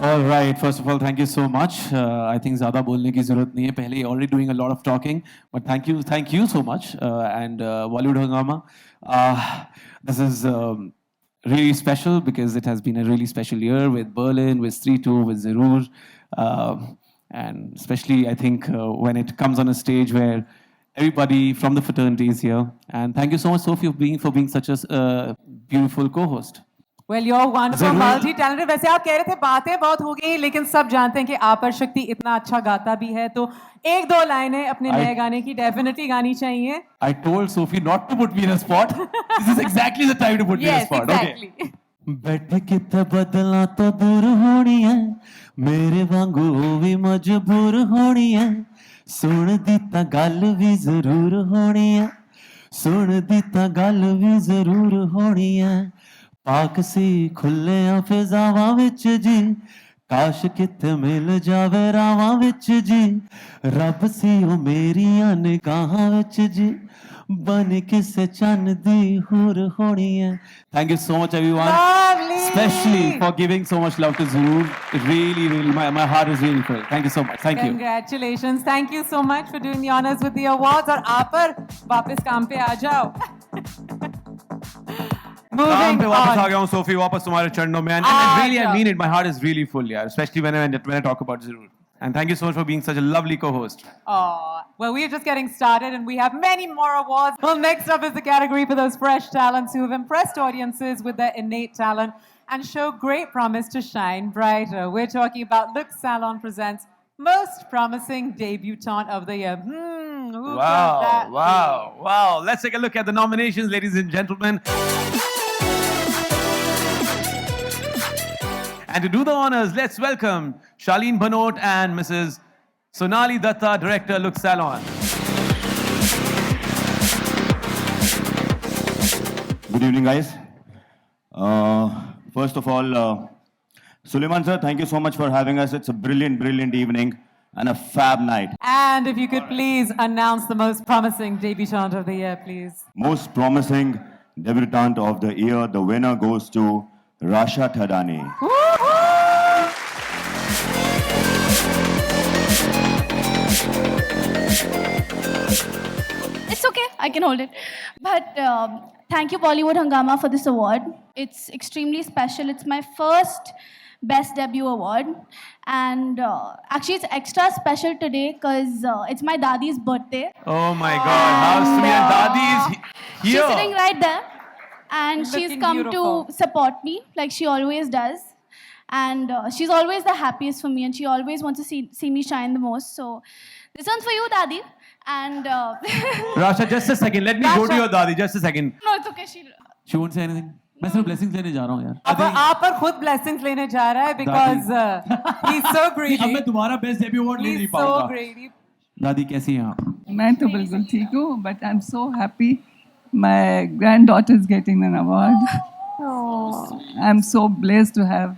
All right. First of all, thank you so much. I think ज़्यादा बोलने की ज़रूरत नहीं है. पहले already doing a lot of talking, but thank you so much. And Bollywood Hangama, this is really special because it has been a really special year with Berlin, with Stree 2, with Zarur, and especially I think when it comes on a stage where everybody from the fraternity is here. And thank you so much, Sophie, for being such a beautiful co-host.
Well, you're wonderful,
जरूर.
multi-talented. वैसे आप कह रहे थे बातें बहुत हो गई, लेकिन सब जानते हैं कि आपर शक्ति इतना अच्छा गाता भी है, तो एक दो लाइनें अपने नए गाने की डेफिनेटली गानी चाहिए.
I told Sophie not to put me in a spot. This is exactly the time to put me in a
Yes,
spot.
exactly.
Okay. बैठ किते बदला तो दूर होनी है, मेरे वांगू वो भी मजबूर होनी है, सुन दी ता गल भी जरूर होनी है, सुन दी ता गल भी जरूर होनी है, पाक सी खुले फिजावां विच जी, काश किते मिल जावे रावां विच जी, रब सी ओ मेरियां निगाहां विच जी, बन किसे चन्न दी हुर होनी है. Thank you so much, everyone.
Lovely.
Especially for giving so much love to Zarur. It really, my heart is really full. Thank you so much. Thank you.
Congratulations. Thank you so much for doing the honors with the awards. और आपर वापस काम पे आ जाओ.
काम
Moving
पे वापस आ
on.
गया हूँ सोफी, वापस तुम्हारे चरणों में. And really, I mean it. My heart is really full, yeah. Especially when I talk about Zarur. And thank you so much for being such a lovely co-host.
Well, we're just getting started and we have many more awards. Well, next up is the category for those fresh talents who have impressed audiences with their innate talent and show great promise to shine brighter. We're talking about Look Salon presents Most Promising Debutante of the Year. Who could that be?
Wow. Let's take a look at the nominations, ladies and gentlemen. And to do the honors, let's welcome Charlene Bhanot and Mrs. Sonali Datta, Director, Look Salon.
Good evening, guys. First of all, Suleiman sir, thank you so much for having us. It's a brilliant, brilliant evening and a fab night.
And if you could please announce the most promising debutante of the year, please.
Most promising debutante of the year, the winner goes to Rasha Thadani.
It's okay, I can hold it. But thank you, Bollywood Hungama, for this award. It's extremely special. It's my first Best Debut Award. And actually, it's extra special today because it's my Dadi's birthday.
Oh my God, how sweet. And Dadi is
She's
here.
sitting right there. And she's
Looking
come
beautiful.
to support me like she always does. And she's always the happiest for me. And she always wants to see me shine the most. So this one's for you, Dadi. And
Rasha, just a second. Let me go to your Dadi. Just a second.
no, it's okay.
She won't say anything. मैं सिर्फ blessings लेने जा रहा हूँ यार.
अब आप पर खुद blessings लेने जा रहा है because he's so greedy.
अब मैं तुम्हारा best debut award ले नहीं
He's
पाऊंगा.
so greedy.
दादी कैसी हैं आप?
मैं तो बिल्कुल ठीक हूँ, but I'm so happy my granddaughter is getting an award. I'm so blessed to have.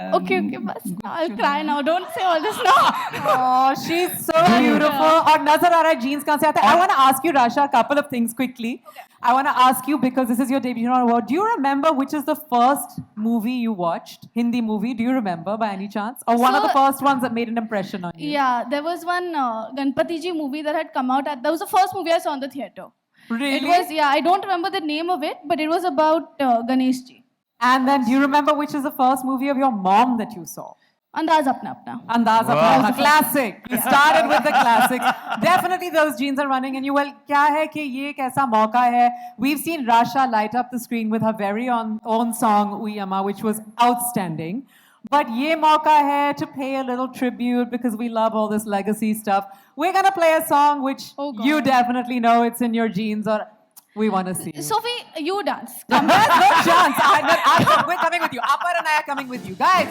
Okay, bas. I'll cry now. Don't say all this now.
Oh, she's so beautiful. और नजर आ रहा है jeans कहाँ से आता है? I want to ask you, Rasha, a couple of things quickly. I want to ask you because this is your debut award. Do you remember which is the first movie you watched? Hindi movie? Do you remember by any chance? Or one of the first ones that made an impression on you?
Yeah, there was one Ganpati Ji movie that had come out. That was the first movie I saw in the theatre.
Really?
It was, yeah, I don't remember the name of it, but it was about Ganesh Ji.
And then do you remember which is the first movie of your mom that you saw?
Andaz Apna Apna.
Andaz Apna Apna. Classic. We started with the classics. Definitely those genes are running in you. Well, क्या है कि ये एक ऐसा मौका है. We've seen Rasha light up the screen with her very own song, Uy Amma, which was outstanding. But ye mauka hai to pay a little tribute because we love all this legacy stuff. We're going to play a song which you definitely know. It's in your genes or we want to see you.
Sophie, you dance.
There's no chance. We're coming with you. Apar and I are coming with you. Guys.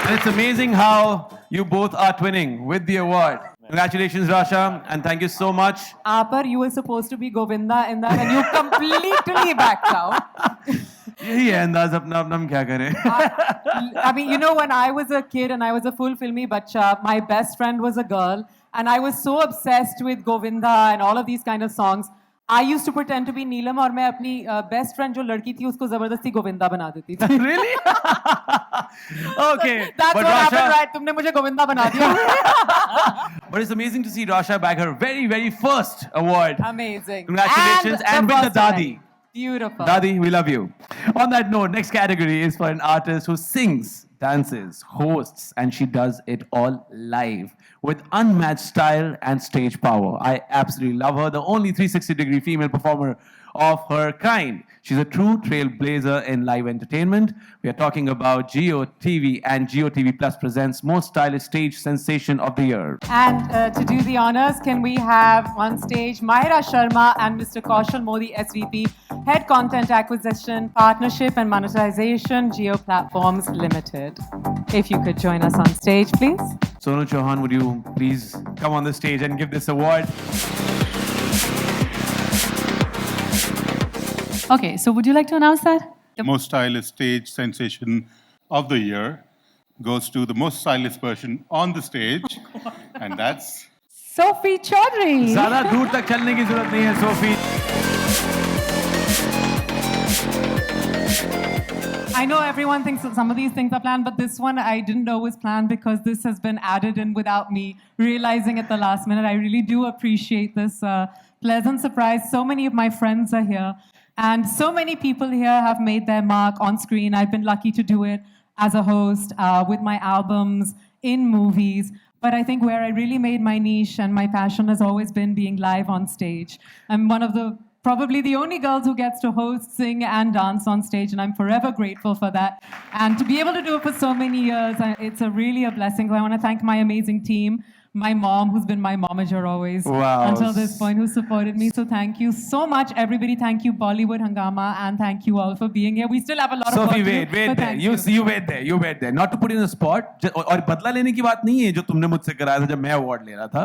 And it's amazing how you both are twinning with the award. Congratulations, Rasha, and thank you so much.
Apar, you were supposed to be Govinda in that and you completely backed out.
यही है अंदाज अपना अपना हम क्या करें.
I mean, you know, when I was a kid and I was a full filmy bacha, my best friend was a girl and I was so obsessed with Govinda and all of these kind of songs. I used to pretend to be Neelam और मैं अपनी best friend जो लड़की थी उसको जबरदस्ती गोविंदा बना देती थी.
Really? Okay.
That's
but
what happened,
Rasha,
right? तुमने मुझे गोविंदा बना दिया.
but it's amazing to see Rasha bag her very, very first award.
Amazing.
Congratulations, and with the
first
Dadi.
event. Beautiful.
Dadi, we love you. On that note, next category is for an artist who sings, dances, hosts, and she does it all live with unmatched style and stage power. I absolutely love her, the only 360-degree female performer of her kind. She's a true trailblazer in live entertainment. We are talking about Geo TV, and Geo TV Plus presents Most Stylish Stage Sensation of the Year.
And to do the honors, can we have on stage Mahira Sharma and Mr. Kaushal Modi, SVP, Head Content Acquisition, Partnership and Monetization, Geo Platforms Limited. If you could join us on stage, please.
Sonu Chauhan, would you please come on the stage and give this award?
Okay, so would you like to announce that?
The most stylish stage sensation of the year goes to the most stylish person on the stage, and that's
Sophie Chaudhary.
ज़्यादा दूर तक चलने की ज़रूरत नहीं है, Sophie.
I know everyone thinks that some of these things are planned, but this one I didn't know was planned because this has been added in without me realizing at the last minute. I really do appreciate this pleasant surprise. So many of my friends are here, and so many people here have made their mark on screen. I've been lucky to do it as a host with my albums, in movies. But I think where I really made my niche and my passion has always been being live on stage. I'm one of the probably the only girls who gets to host, sing, and dance on stage, and I'm forever grateful for that. And to be able to do it for so many years, it's really a blessing. I want to thank my amazing team, my mom, who's been my momager always
Wow.
until this point, who supported me. So thank you so much, everybody. Thank you, Bollywood Hungama, and thank you all for being here. We still have a lot of work
Sophie,
to do,
wait
but
there.
thank
You wait there. You wait there. Not to put you in a spot. और बदला लेने की बात नहीं है जो तुमने मुझसे कराया था जब मैं award ले रहा था.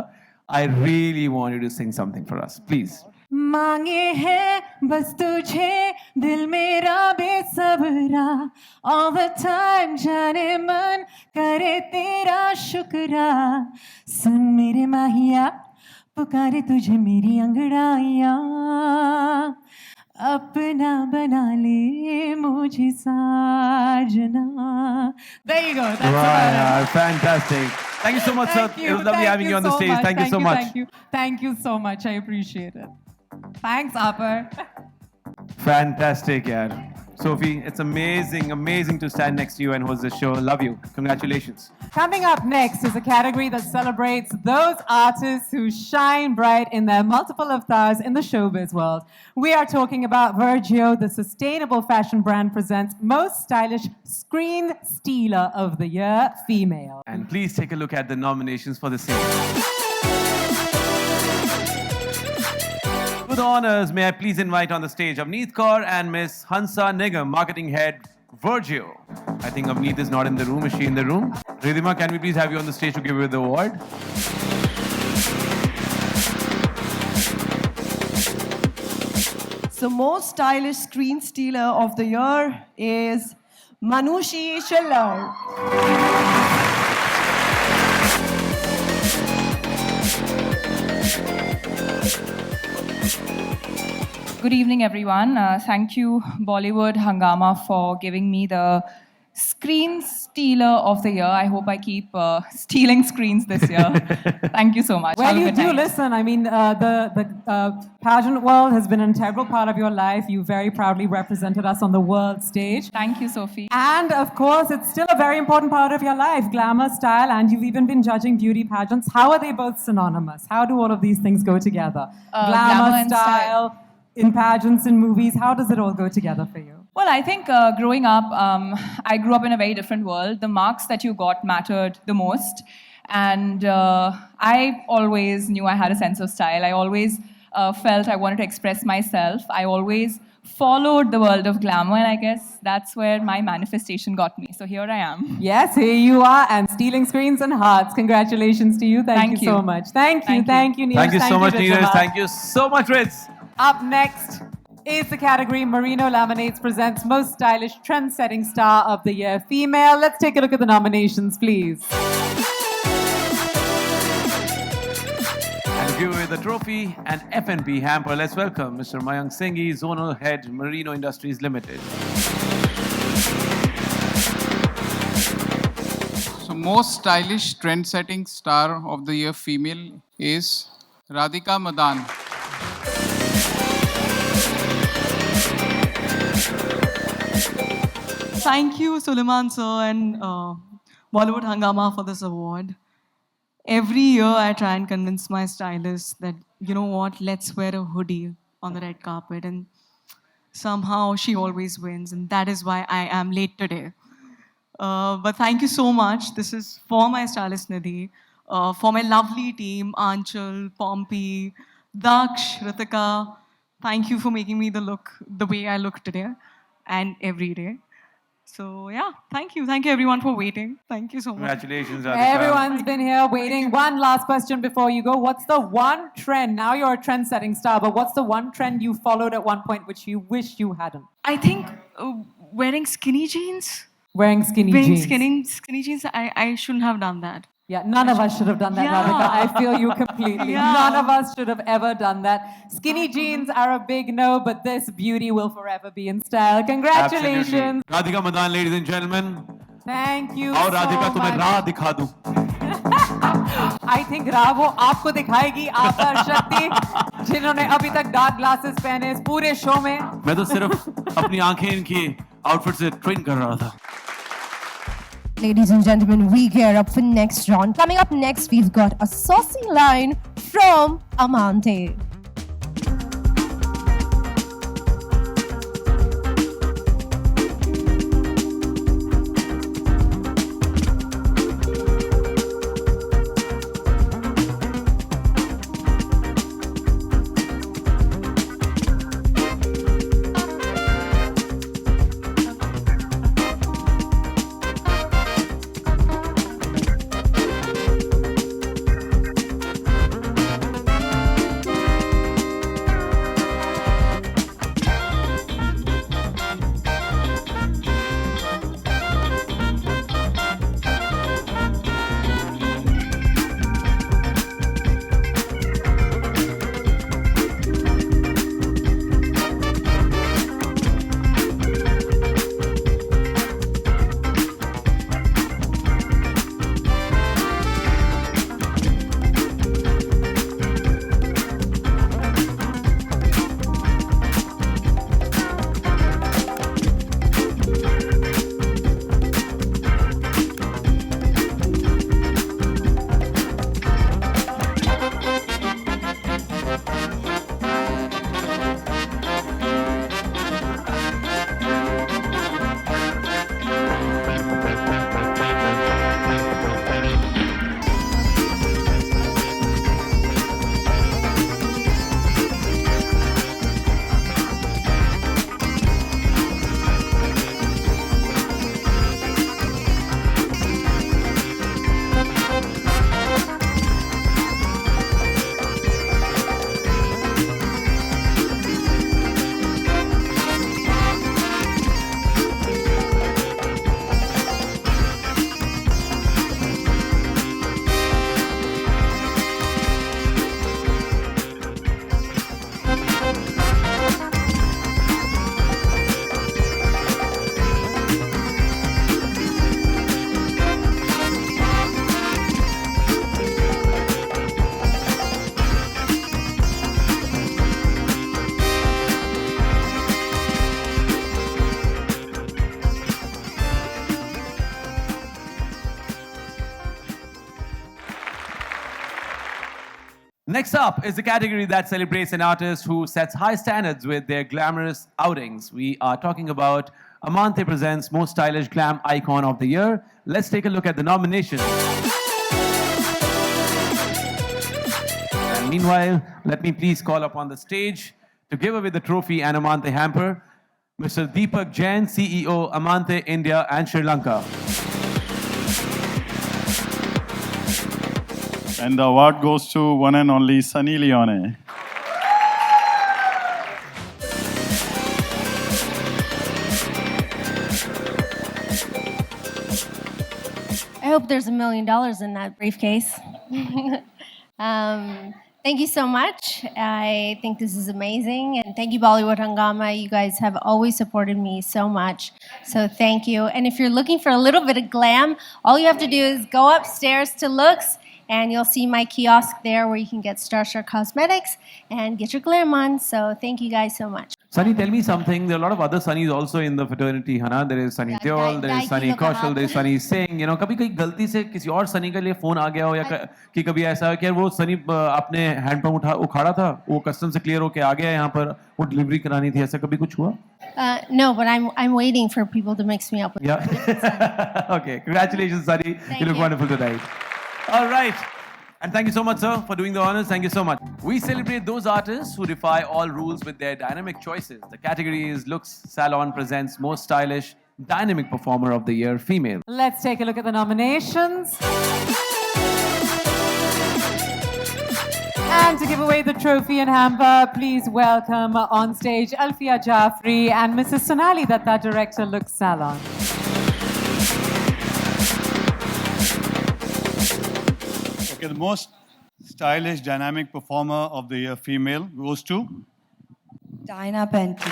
I really want you to sing something for us, please.
मांगे हैं बस तुझे दिल मेरा बेसब्रा all the time जाने मन करे तेरा शुक्रा सुन मेरे माहिया पुकारे तुझे मेरी अंगड़ाइयाँ अपना बना ले मुझे साजना. There you go. That's about
Wow,
it.
fantastic. Thank you so much, sir.
Thank
It was lovely having you on the stage. Thank you so much.
Thank you. Thank you so much. I appreciate it. Thanks, Apar.
Fantastic, yaar. Sophie, it's amazing to stand next to you and host this show. Love you. Congratulations.
Coming up next is a category that celebrates those artists who shine bright in their multiple avatars in the showbiz world. We are talking about Virgio, the sustainable fashion brand presents Most Stylish Screen Stealer of the Year, Female.
And please take a look at the nominations for the same. For the honors, may I please invite on the stage Avneet Kaur and Miss Hansa Nigam, Marketing Head, Virgio. I think Avneet is not in the room. Is she in the room? Ridhima, can we please have you on the stage to give you the award?
So, most stylish screen stealer of the year is Manushi Schiller.
Good evening, everyone. Thank you, Bollywood Hungama, for giving me the Screen Stealer of the Year. I hope I keep stealing screens this year. Thank you so much.
Well,
Have a
you
good
do
night.
listen. I mean, the pageant world has been an integral part of your life. You very proudly represented us on the world stage.
Thank you, Sophie.
And of course, it's still a very important part of your life, glamour, style, and you've even been judging beauty pageants. How are they both synonymous? How do all of these things go together?
Glamour and
style, in pageants, in movies, how does it all go together for you?
Well, I think growing up, I grew up in a very different world. The marks that you got mattered the most. And I always knew I had a sense of style. I always felt I wanted to express myself. I always followed the world of glamour, and I guess that's where my manifestation got me. So here I am.
Yes, here you are, and stealing screens and hearts. Congratulations to you. Thank you so much. Thank you, Neeraj.
Thank you so much,
Ridhima.
Neeraj. Thank you so much, Riz.
Up next is the category Merino Laminates presents Most Stylish Trend-Setting Star of the Year, Female. Let's take a look at the nominations, please.
And to give away the trophy and FNP hamper, let's welcome Mr. Mayank Singhi, Zonal Head, Merino Industries Limited.
So, most stylish trend-setting star of the year female is Radhika Madan.
Thank you, Suleiman sir and Bollywood Hungama for this award. Every year I try and convince my stylist that, you know what, let's wear a hoodie on the red carpet, and somehow she always wins, and that is why I am late today. But thank you so much. This is for my stylist Nidhi, for my lovely team, Anchal, Pompey, Daksh, Ritika. Thank you for making me the way I look today and every day. So yeah, thank you. Thank you everyone for waiting. Thank you so much.
Congratulations, Radhika.
Everyone's been here waiting. One last question before you go. What's the one trend? Now you're a trend-setting star, but what's the one trend you followed at one point which you wish you hadn't?
I think wearing skinny jeans.
Wearing skinny jeans.
Skinny jeans, I shouldn't have done that.
Yeah, none of us should have done that,
Yeah.
Radhika. I feel you completely.
Yeah.
None of us should have ever done that. Skinny jeans are a big no, but this beauty will forever be in style. Congratulations.
Absolutely. Radhika Madan, ladies and gentlemen.
Thank you
और
so
Radhika तुम्हें
much.
राह दिखा दूं.
I think राह वो आपको दिखाएगी, आप और शक्ति, जिन्होंने अभी तक डार्क ग्लासेस पहने इस पूरे शो में.
मैं तो सिर्फ अपनी आंखें इनकी आउटफिट से ट्रेन कर रहा था.
Ladies and gentlemen, we gear up for next round. Coming up next, we've got a saucy line from Amante.
Next up is the category that celebrates an artist who sets high standards with their glamorous outings. We are talking about Amante presents Most Stylish Glam Icon of the Year. Let's take a look at the nominations. And meanwhile, let me please call upon the stage to give away the trophy and Amante hamper, Mr. Deepak Jain, CEO, Amante India and Sri Lanka.
And the award goes to one and only Sunny Leone.
I hope there's $1 million in that briefcase. Thank you so much. I think this is amazing. And thank you, Bollywood Hungama. You guys have always supported me so much. So thank you. And if you're looking for a little bit of glam, all you have to do is go upstairs to Looks, and you'll see my kiosk there where you can get Starstruck Cosmetics and get your glam on. So thank you guys so much.
Sunny, tell me something. There are a lot of other Sunnys also in the fraternity, Hana. There is Sunny Deol, there is Sunny Kaushal, there is Sunny Singh. You know, कभी कहीं गलती से किसी और Sunny के लिए phone आ गया हो या कि कभी ऐसा हो कि वो Sunny अपने हैंड पंप उखाड़ा था, वो कस्टम से क्लियर होके आ गया यहाँ पर, वो डिलीवरी करानी थी, ऐसा कभी कुछ हुआ?
No, but I'm waiting for people to mix me up with.
Yeah. Okay. Congratulations, Sunny. You look wonderful tonight. All right. And thank you so much, sir, for doing the honors. Thank you so much. We celebrate those artists who defy all rules with their dynamic choices. The category is Looks Salon presents Most Stylish Dynamic Performer of the Year Female.
Let's take a look at the nominations. And to give away the trophy and hamper, please welcome on stage Alfia Jaffrey and Mrs. Sonali Datta, Director, Looks Salon.
Okay, the most stylish dynamic performer of the year female goes to
Diana Penty.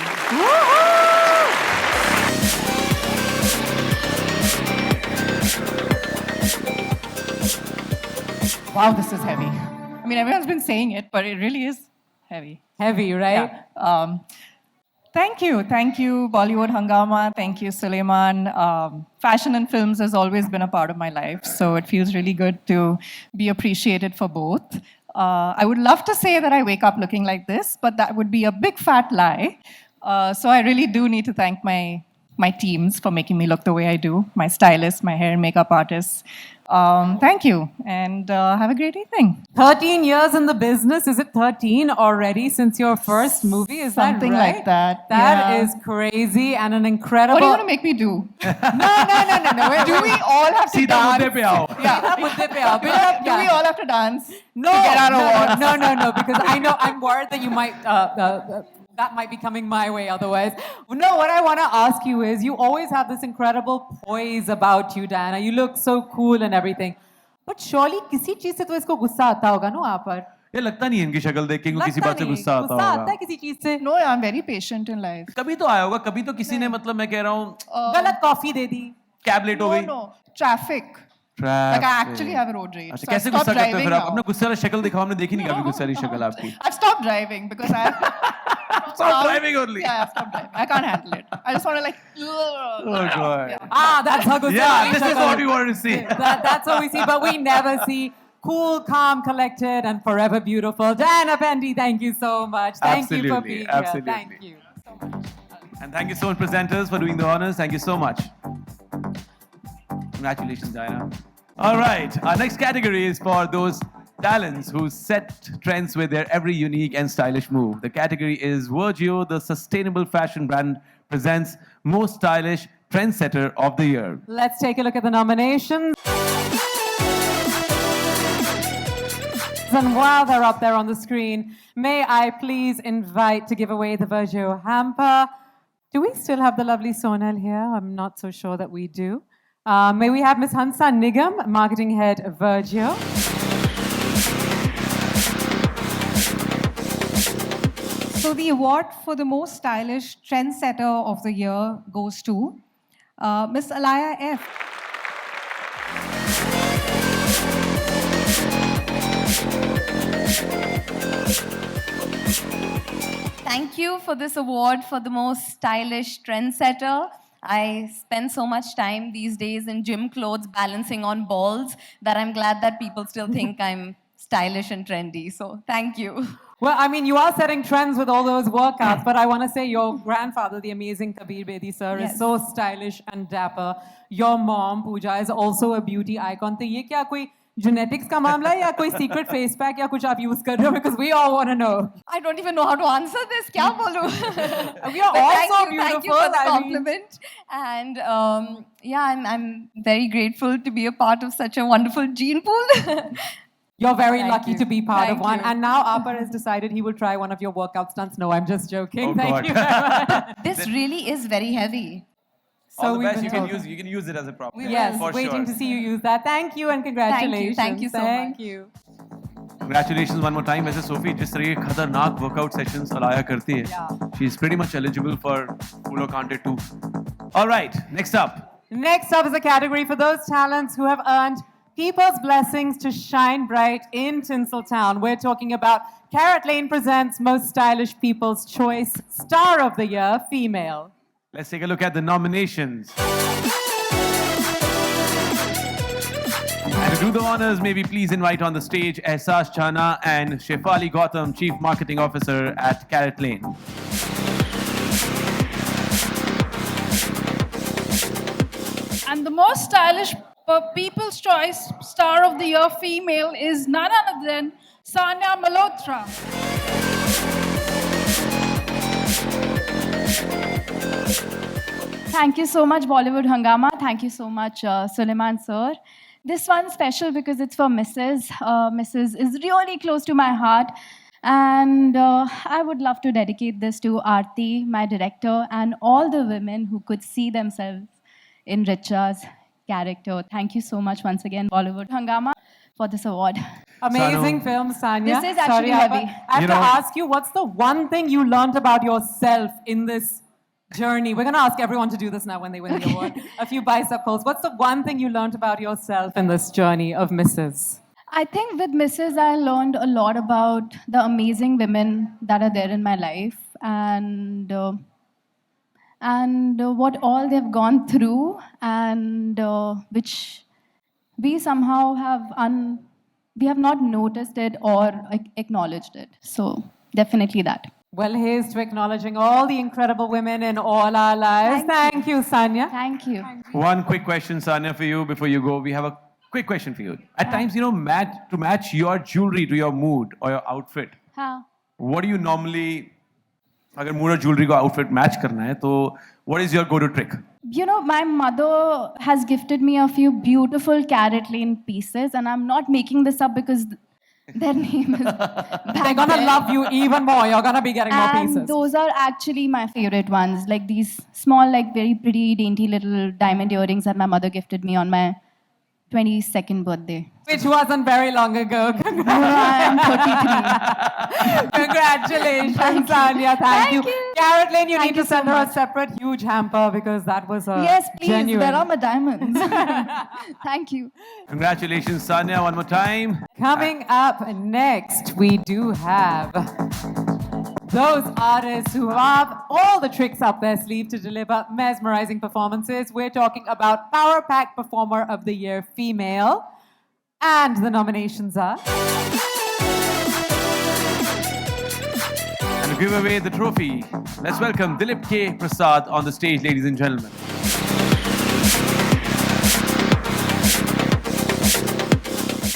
Wow, this is heavy. I mean, everyone's been saying it, but it really is heavy.
Heavy, right?
Yeah. Thank you, Bollywood Hungama. Thank you, Suleiman. Fashion and films has always been a part of my life, so it feels really good to be appreciated for both. I would love to say that I wake up looking like this, but that would be a big fat lie. So I really do need to thank my teams for making me look the way I do, my stylists, my hair and makeup artists. Thank you, and have a great evening.
13 years in the business. Is it 13 already since your first movie? Is
Something
that right?
like that.
That is crazy and an incredible...
What are you going to make me do? No. Do we all have to dance?
Do we all
have to dance?
No,
to get our awards?
No, because I'm worried that you might... that might be coming my way otherwise. No, what I want to ask you is, you always have this incredible poise about you, Diana. You look so cool and everything. But surely किसी चीज से तो इसको गुस्सा आता होगा ना आप पर?
ये लगता नहीं है इनकी शक्ल देख के किसी बात से गुस्सा आता होगा।
आता है किसी चीज से?
No, I'm very patient in life.
कभी तो आया होगा, कभी तो किसी ने मतलब मैं कह रहा हूँ
गलत कॉफी दे दी,
कैब लेट हो गई।
No, traffic. Like I actually have a road rage.
अच्छा,
So
कैसे गुस्सा करते हो फिर आप? अपने गुस्से वाली शक्ल दिखाओ, हमने देखी नहीं कभी गुस्से वाली शक्ल आपकी।
I've stopped driving because
Stop driving only.
Yeah, I've stopped driving. I can't handle it. I just want to like.
Oh God.
Ah, that's how good.
Yeah, this is what we want to see.
That's what we see, but we never see cool, calm, collected, and forever beautiful. Diana Penty, thank you so much. Thank you for being here. Thank you so much.
And thank you so much, presenters, for doing the honors. Thank you so much. Congratulations, Diana. All right, our next category is for those talents who set trends with their every unique and stylish move. The category is Virgio, the sustainable fashion brand, presents Most Stylish Trendsetter of the Year.
Let's take a look at the nominations. And while they're up there on the screen, may I please invite to give away the Virgio hamper. Do we still have the lovely Sonal here? I'm not so sure that we do. May we have Ms. Hansa Nigam, Marketing Head, Virgio.
So the award for the most stylish trendsetter of the year goes to Miss Alaya F.
Thank you for this award for the most stylish trendsetter. I spend so much time these days in gym clothes balancing on balls that I'm glad that people still think I'm stylish and trendy. So thank you.
Well, I mean, you are setting trends with all those workouts, but I want to say your grandfather, the amazing Kabir Bedi sir,
Yes.
is so stylish and dapper. Your mom, Pooja, is also a beauty icon. तो ये क्या कोई genetics का मामला है या कोई secret face pack या कुछ आप use कर रहे हो? Because we all want to know.
I don't even know how to answer this. क्या बोलूं?
We are
But
all
thank
so
you,
beautiful.
Thank you for the
I mean-
compliment. And yeah, I'm very grateful to be a part of such a wonderful gene pool.
You're very
Thank
lucky
you.
to be part
Thank
of one.
you.
And now Apar has decided he will try one of your workout stunts. No, I'm just joking.
Oh,
Thank
God.
you very much.
This really is very heavy.
All the
we've
best.
been
You can
told.
use it as a prop.
Yes,
for
waiting
sure.
to see you use that. Thank you and congratulations.
Thank you so
Thank
much.
you.
Congratulations one more time. वैसे Sophie जिस तरह के खतरनाक workout sessions चलाया करती है, she is pretty much eligible for Full or Counted too. All right, next up.
Next up is a category for those talents who have earned people's blessings to shine bright in Tinseltown. We're talking about Carrot Lane presents Most Stylish People's Choice Star of the Year Female.
Let's take a look at the nominations. And to do the honors, may we please invite on the stage Ehsas Chana and Shefali Gautam, Chief Marketing Officer at Carrot Lane.
And the most stylish People's Choice Star of the Year female is none other than Sanya Malhotra.
Thank you so much, Bollywood Hangama. Thank you so much, Suleiman sir. This one's special because it's for Mrs. Mrs. is really close to my heart. And I would love to dedicate this to Aarti, my director, and all the women who could see themselves in Richa's character. Thank you so much once again, Bollywood Hangama, for this award.
Amazing film, Sanya.
This is actually heavy.
I have to ask you, what's the one thing you learned about yourself in this journey? We're going to ask everyone to do this now when they win the award. A few bicep pulls. What's the one thing you learned about yourself in this journey of Mrs.?
I think with Mrs. I learned a lot about the amazing women that are there in my life and what all they've gone through and which we somehow we have not noticed it or acknowledged it. So definitely that.
Well, here's to acknowledging all the incredible women in all our lives. Thank you, Sanya.
Thank you.
One quick question, Sanya, for you before you go. We have a quick question for you. At times, to match your jewelry to your mood or your outfit,
हाँ.
what do you normally, अगर mood और jewelry को outfit match करना है, तो what is your go-to trick?
You know, my mother has gifted me a few beautiful Carrot Lane pieces, and I'm not making this up because their name is.
They're going to love you even more. You're going to be getting more pieces.
Those are actually my favorite ones. Like these small, like very pretty, dainty little diamond earrings that my mother gifted me on my 22nd birthday.
Which wasn't very long ago.
I'm 33.
Congratulations, Sanya. Thank you. Carrot Lane, you need to send her a separate huge hamper because that was a
Yes, please.
genuine.
Where are my diamonds? Thank you.
Congratulations, Sanya, one more time.
Coming up next, we do have those artists who have all the tricks up their sleeve to deliver mesmerizing performances. We're talking about Power Pack Performer of the Year Female. And the nominations are...
And to give away the trophy, let's welcome Dilip K. Prasad on the stage, ladies and gentlemen.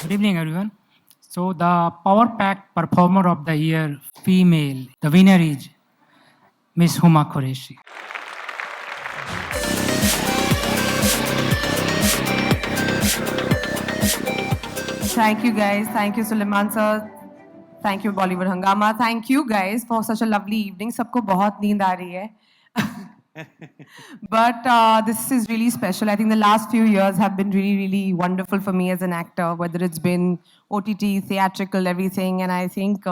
Good evening, everyone. So the Power Pack Performer of the Year Female, the winner is Miss Huma Qureshi.
Thank you guys. Thank you Suleiman sir. Thank you Bollywood Hangama. Thank you guys for such a lovely evening. सबको बहुत नींद आ रही है. But this is really special. I think the last few years have been really, really wonderful for me as an actor, whether it's been OTT, theatrical, everything. And I think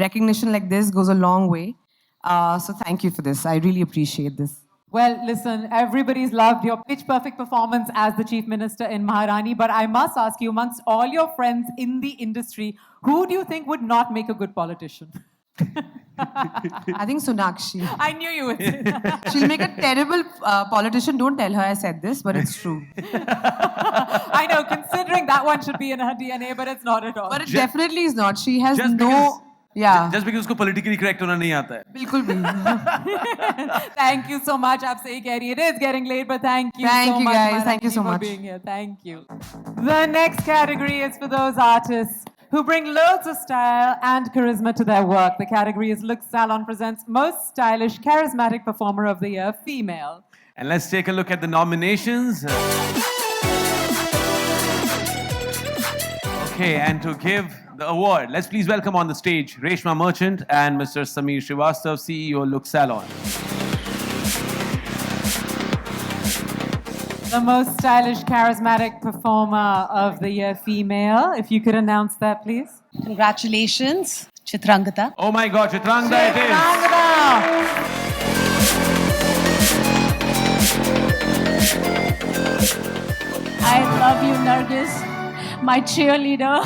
recognition like this goes a long way. So thank you for this. I really appreciate this.
Well, listen, everybody's loved your pitch perfect performance as the Chief Minister in Maharani, but I must ask you, amongst all your friends in the industry, who do you think would not make a good politician?
I think Sonakshi.
I knew you would.
She'll make a terrible politician. Don't tell her I said this, but it's true.
I know, considering that one should be in her DNA, but it's not at all.
But it definitely is not. She has
Just
no.
because-
Yeah.
Just because उसको politically correct होना नहीं आता है.
बिल्कुल भी.
Thank you so much. आप सही कह रही है. It is getting late, but thank you
Thank
so
you,
much.
guys. Thank you
Maharani,
so
for
much.
being here. Thank you. The next category is for those artists who bring loads of style and charisma to their work. The category is Look Salon presents Most Stylish Charismatic Performer of the Year, Female.
And let's take a look at the nominations. Okay, and to give the award, let's please welcome on the stage Reshma Merchant and Mr. Sameer Srivastav, CEO, Look Salon.
The most stylish, charismatic performer of the year, female. If you could announce that, please.
Congratulations, Chitrangada.
Oh my God, Chitrangada it is.
I love you, Nargis, my cheerleader.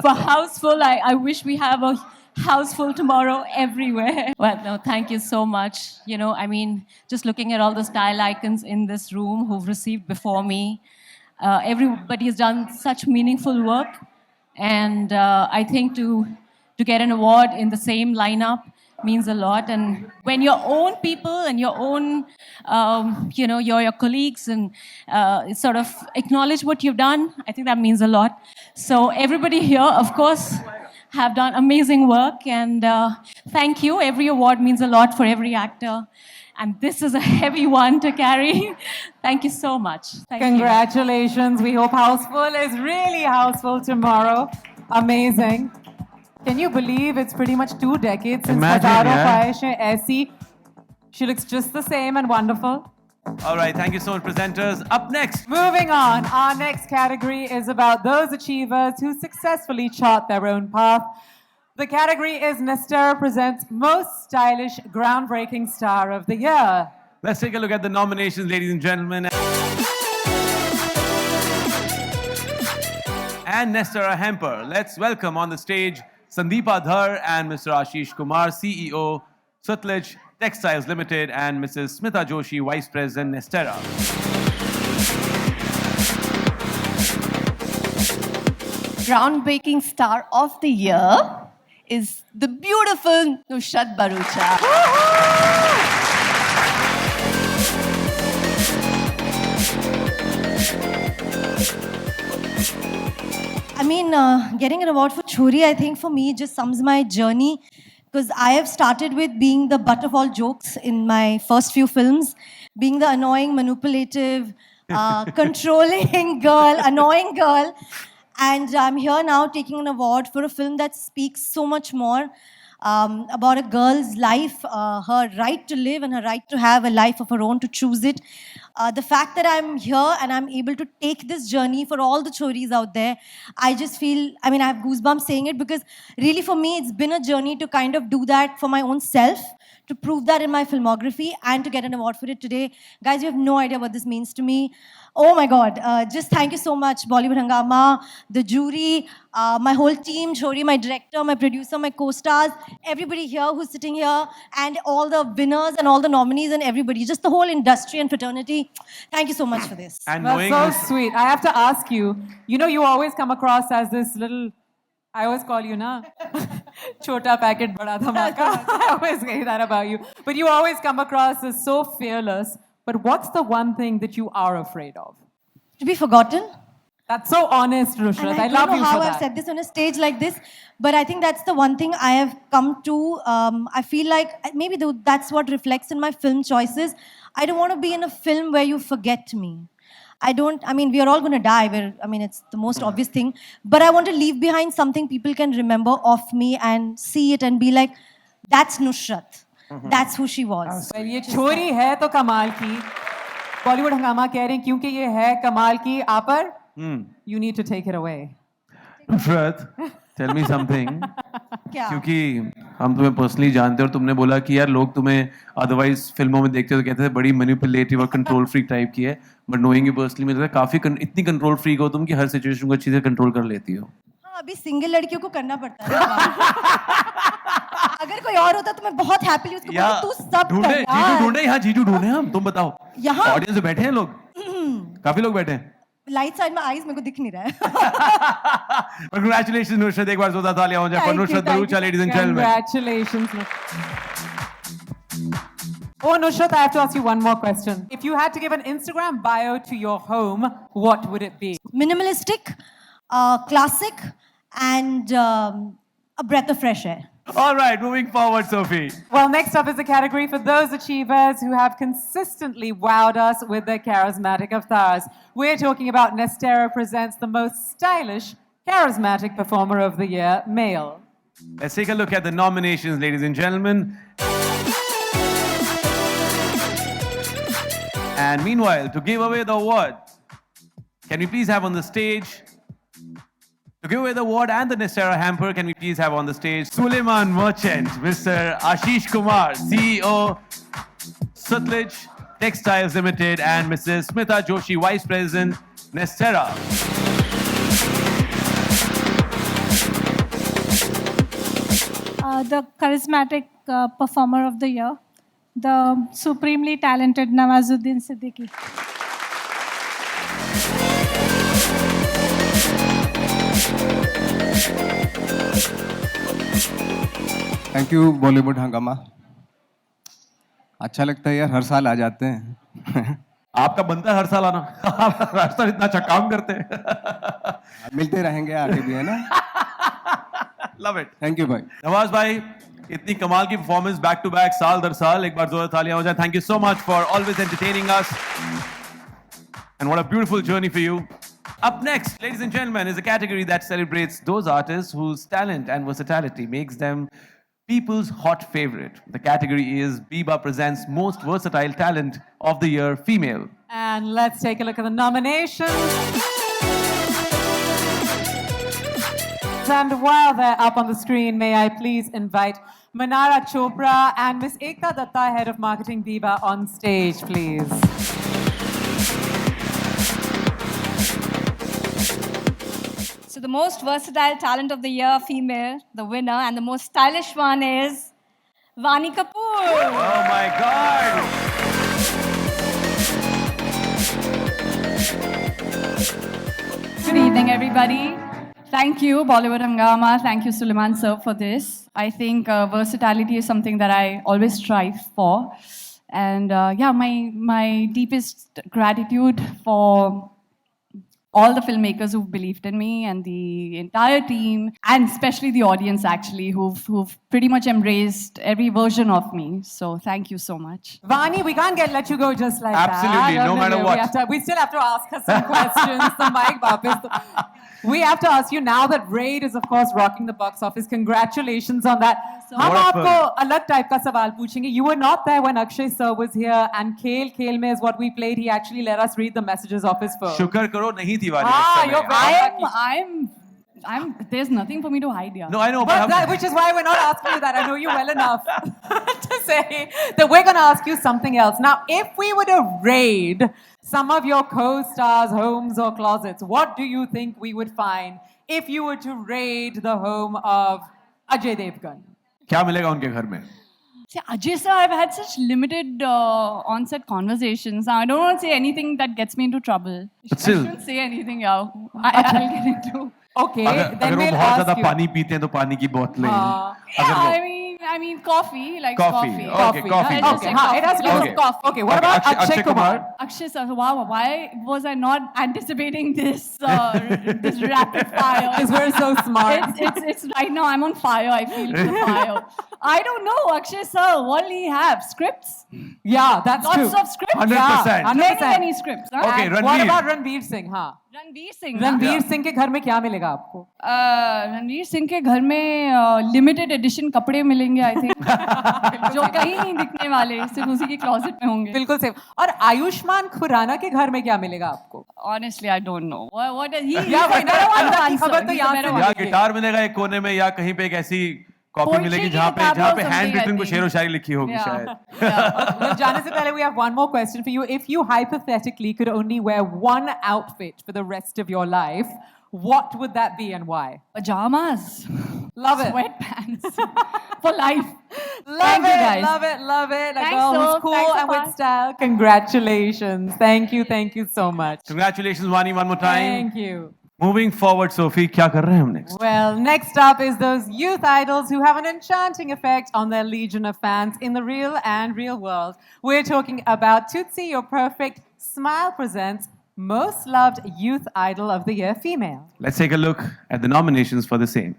For Houseful, I wish we have a Houseful tomorrow everywhere. Well, no, thank you so much. You know, I mean, just looking at all the style icons in this room who've received before me, everybody has done such meaningful work. And I think to get an award in the same lineup means a lot. And when your own people and your own, you know, your colleagues and sort of acknowledge what you've done, I think that means a lot. So everybody here, of course, have done amazing work. And thank you. Every award means a lot for every actor. And this is a heavy one to carry. Thank you so much. Thank you.
Congratulations. We hope Houseful is really Houseful tomorrow. Amazing. Can you believe it's pretty much 2 decades since
Imagine,
Hazaaron
yeah.
Khwahishein Aisi? She looks just the same and wonderful.
All right, thank you so much, presenters. Up next.
Moving on, our next category is about those achievers who successfully chart their own path. The category is Nestera presents Most Stylish Groundbreaking Star of the Year.
Let's take a look at the nominations, ladies and gentlemen. And Nestera Hemper. Let's welcome on the stage Sandeepa Dhar and Mr. Ashish Kumar, CEO, Sutlej Textiles Limited, and Mrs. Smita Joshi, Vice President, Nestera.
Groundbreaking Star of the Year is the beautiful Nushat Bharucha.
I mean, getting an award for Chori, I think for me just sums my journey, because I have started with being the butt of all jokes in my first few films, being the annoying, manipulative, controlling girl, annoying girl. And I'm here now taking an award for a film that speaks so much more about a girl's life, her right to live and her right to have a life of her own, to choose it. The fact that I'm here and I'm able to take this journey for all the choris out there, I just feel, I mean, I have goosebumps saying it, because really for me, it's been a journey to kind of do that for my own self, to prove that in my filmography, and to get an award for it today. Guys, you have no idea what this means to me. Oh my God, just thank you so much, Bollywood Hungama, the jury, my whole team, Chori, my director, my producer, my co-stars, everybody here who's sitting here, and all the winners and all the nominees and everybody, just the whole industry and fraternity. Thank you so much for this.
And
That's so sweet. I have to ask you, you know, you always come across as this little, I always call you na, chota packet bada dhamaka. I always say that about you. But you always come across as so fearless. But what's the one thing that you are afraid of?
To be forgotten.
That's so honest,
And
Rushrat.
I
I
don't
love
know
you
how
for
I've
that.
said this on a stage like this, but I think that's the one thing I have come to. I feel like maybe that's what reflects in my film choices. I don't want to be in a film where you forget me. I mean, we are all going to die. It's the most obvious thing. But I want to leave behind something people can remember of me and see it and be like, that's Nusrat. That's who she was.
Well, ये छोरी है तो कमाल की. Bollywood हंगामा कह रहे हैं क्योंकि ये है कमाल की. Apar, you need to take it away.
Nusrat, tell me something.
क्या?
क्योंकि हम तुम्हें पर्सनली जानते हैं और तुमने बोला कि यार लोग तुम्हें अदरवाइज फिल्मों में देखते तो कहते थे बड़ी मैनिपुलेटिव और कंट्रोल फ्रीक टाइप की है, बट नोइंग यू पर्सनली मुझे काफी इतनी कंट्रोल फ्रीक हो तुम कि हर सिचुएशन को अच्छी से कंट्रोल कर लेती हो.
हाँ, अभी सिंगल लड़कियों को करना पड़ता है. अगर कोई और होता तो मैं बहुत हैप्पीली उसको बोलूं, तू सब
ढूंढे,
कर
जीजू ढूंढे, यहाँ जीजू ढूंढे हम, तुम बताओ.
यहाँ?
ऑडियंस में बैठे हैं लोग, काफी लोग बैठे हैं.
लाइट साइड में आईज मेरे को दिख नहीं रहा है.
But congratulations, Nusrat. एक बार जोरदार तालियां हो जाए for Nusrat Bharucha, ladies and gentlemen.
Congratulations. Oh, Nusrat, I have to ask you one more question. If you had to give an Instagram bio to your home, what would it be?
Minimalistic, classic, and a breath of fresh air.
All right, moving forward, Sophie.
Well, next up is a category for those achievers who have consistently wowed us with their charismatic avatars. We're talking about Nestera presents the most stylish, charismatic performer of the year, male.
Let's take a look at the nominations, ladies and gentlemen. And meanwhile, to give away the award, can we please have on the stage, to give away the award and the Nestera hamper, can we please have on the stage Suleiman Merchant, Mr. Ashish Kumar, CEO, Sutlej Textiles Limited, and Mrs. Smita Joshi, Vice President, Nestera.
The charismatic performer of the year, the supremely talented Nawazuddin Siddiqui.
Thank you Bollywood हंगामा. अच्छा लगता है यार, हर साल आ जाते हैं.
आपका बनता है हर साल आना. हर साल इतना अच्छा काम करते हैं.
मिलते रहेंगे आगे भी, है ना?
Love it.
थैंक यू भाई.
नवाज भाई, इतनी कमाल की परफॉर्मेंस बैक टू बैक साल दर साल, एक बार जोरदार तालियां हो जाए. Thank you so much for always entertaining us. And what a beautiful journey for you. Up next, ladies and gentlemen, is a category that celebrates those artists whose talent and versatility makes them people's hot favorite. The category is Biba presents most versatile talent of the year, female.
And let's take a look at the nominations. And while they're up on the screen, may I please invite Manara Chopra and Miss Ekta Datta, Head of Marketing Biba, on stage, please.
So the most versatile talent of the year, female, the winner, and the most stylish one is Vani Kapoor.
Oh my God!
Good evening, everybody. Thank you, Bollywood Hangama. Thank you, Suleiman sir, for this. I think versatility is something that I always strive for. And yeah, my deepest gratitude for all the filmmakers who've believed in me and the entire team, and especially the audience, actually, who've pretty much embraced every version of me. So thank you so much.
Vani, we can't let you go just like
Absolutely,
that.
no matter what.
We still have to ask her some questions. The mic bapis. We have to ask you now that Raid is, of course, rocking the box office. Congratulations on that. हम आपको अलग type का सवाल पूछेंगे. You were not there when Akshay sir was here, and Khel Mein is what we played. He actually let us read the messages of his phone.
शुक्र करो नहीं थी वाली.
There's nothing for me to hide here.
No, I know,
but which is why we're not asking you that. I know you well enough to say that we're going to ask you something else. Now, if we were to raid some of your co-stars' homes or closets, what do you think we would find if you were to raid the home of Ajay Devgan?
क्या मिलेगा उनके घर में?
See, Ajay sir, I've had such limited on-set conversations. Now, I don't want to say anything that gets me into trouble.
But still,
I shouldn't say anything, yeah. I'll get into.
Okay,
then
we'll
वो बहुत ज़्यादा
ask you.
पानी पीते हैं तो पानी की बोतलें.
Yeah, I mean, coffee, like coffee.
Okay, coffee.
Okay, it has to be
Okay.
coffee. Okay, what about Akshay Kumar?
Akshay sir, wow, why was I not anticipating this this rapid fire?
Because we're so smart.
It's right now I'm on fire. I feel the fire. I don't know, Akshay sir. What will he have? Scripts?
Yeah, that's true.
Lots of scripts.
100%.
Yeah, many scripts. Huh?
Okay,
And what about Ranveer Singh? हाँ.
रणवीर सिंह.
रणवीर सिंह के घर में क्या मिलेगा आपको?
रणवीर सिंह के घर में लिमिटेड एडिशन कपड़े मिलेंगे आई थिंक जो कहीं नहीं दिखने वाले, सिर्फ उसी के क्लोजेट में होंगे.
बिल्कुल सेफ. और आयुष्मान खुराना के घर में क्या मिलेगा आपको?
Honestly, I don't know. What is he?
अंदर की खबर तो यहाँ से
या गिटार मिलेगा एक कोने में, या कहीं पे एक ऐसी कॉपी मिलेगी जहाँ पे हैंड रिटन कुछ शेर व शायरी लिखी होगी शायद.
जाने से पहले we have one more question for you. If you hypothetically could only wear one outfit for the rest of your life, what would that be and why?
Pajamas.
Love it.
Sweatpants for life.
Love
Thank
it,
you guys.
love it, love it. A
Thanks,
girl who's
Soph.
cool
Thanks,
and with
Appa.
style. Congratulations. Thank you so much.
Congratulations, Vani, one more time.
Thank you.
Moving forward, Sophie, क्या कर रहे हैं हम next?
Well, next up is those youth idols who have an enchanting effect on their legion of fans in the real and real world. We're talking about Tootsie, Your Perfect Smile presents Most Loved Youth Idol of the Year Female.
Let's take a look at the nominations for the same.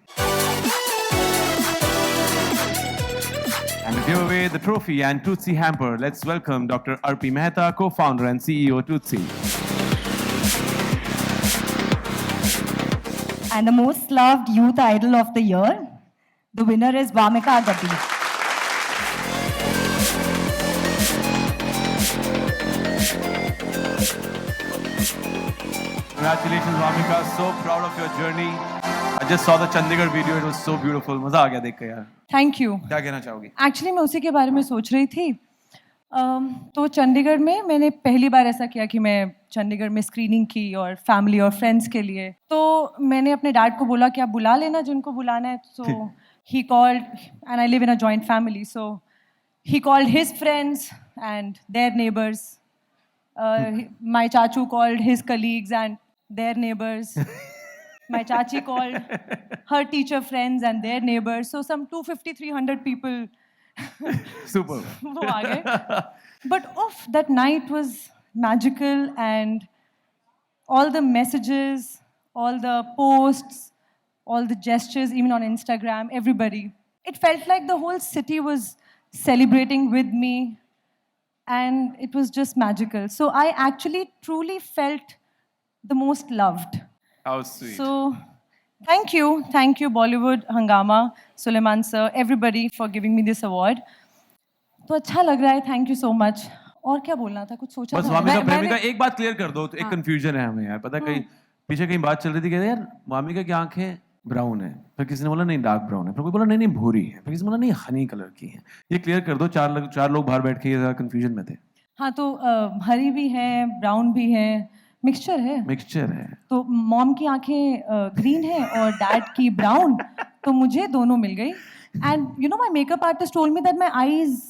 And to give away the trophy and Tootsie hamper, let's welcome Dr. Arpi Mehta, co-founder and CEO Tootsie.
And the most loved youth idol of the year, the winner is Vamika Gaddi.
Congratulations, Vamika. So proud of your journey. I just saw the Chandigarh video. It was so beautiful. मजा आ गया देख के यार.
Thank you.
क्या कहना चाहोगी?
Actually मैं उसी के बारे में सोच रही थी. तो चंडीगढ़ में मैंने पहली बार ऐसा किया कि मैं चंडीगढ़ में स्क्रीनिंग की और फैमिली और फ्रेंड्स के लिए. तो मैंने अपने डैड को बोला कि आप बुला लेना जिनको बुलाना है. So he called and I live in a joint family. So he called his friends and their neighbours. My चाचू called his colleagues and their neighbors. My chachi called her teacher friends and their neighbors. So some 250-300 people.
Super.
वो आ गए. But that night was magical, and all the messages, all the posts, all the gestures, even on Instagram, everybody. It felt like the whole city was celebrating with me, and it was just magical. So I actually truly felt the most loved.
How sweet.
So, thank you, Bollywood Hungama, Suleiman sir, everybody for giving me this award. तो अच्छा लग रहा है. Thank you so much. और क्या बोलना था? कुछ सोचा
बस
था?
वामिका प्रेमिका एक बात क्लियर कर दो. तो एक कंफ्यूजन है हमें यार. पता है कहीं पीछे कहीं बात चल रही थी कि यार वामिका की आंखें ब्राउन है. फिर किसी ने बोला नहीं डार्क ब्राउन है. फिर कोई बोला नहीं भूरी है. फिर किसी ने बोला नहीं हनी कलर की है. ये क्लियर कर दो. चार लोग बाहर बैठ के ये कंफ्यूजन में थे.
हाँ, तो हरी भी है, ब्राउन भी है, मिक्सचर है. तो मॉम की आंखें ग्रीन है और डैड की ब्राउन. तो मुझे दोनों मिल गई. And you know my makeup artist told me that my eyes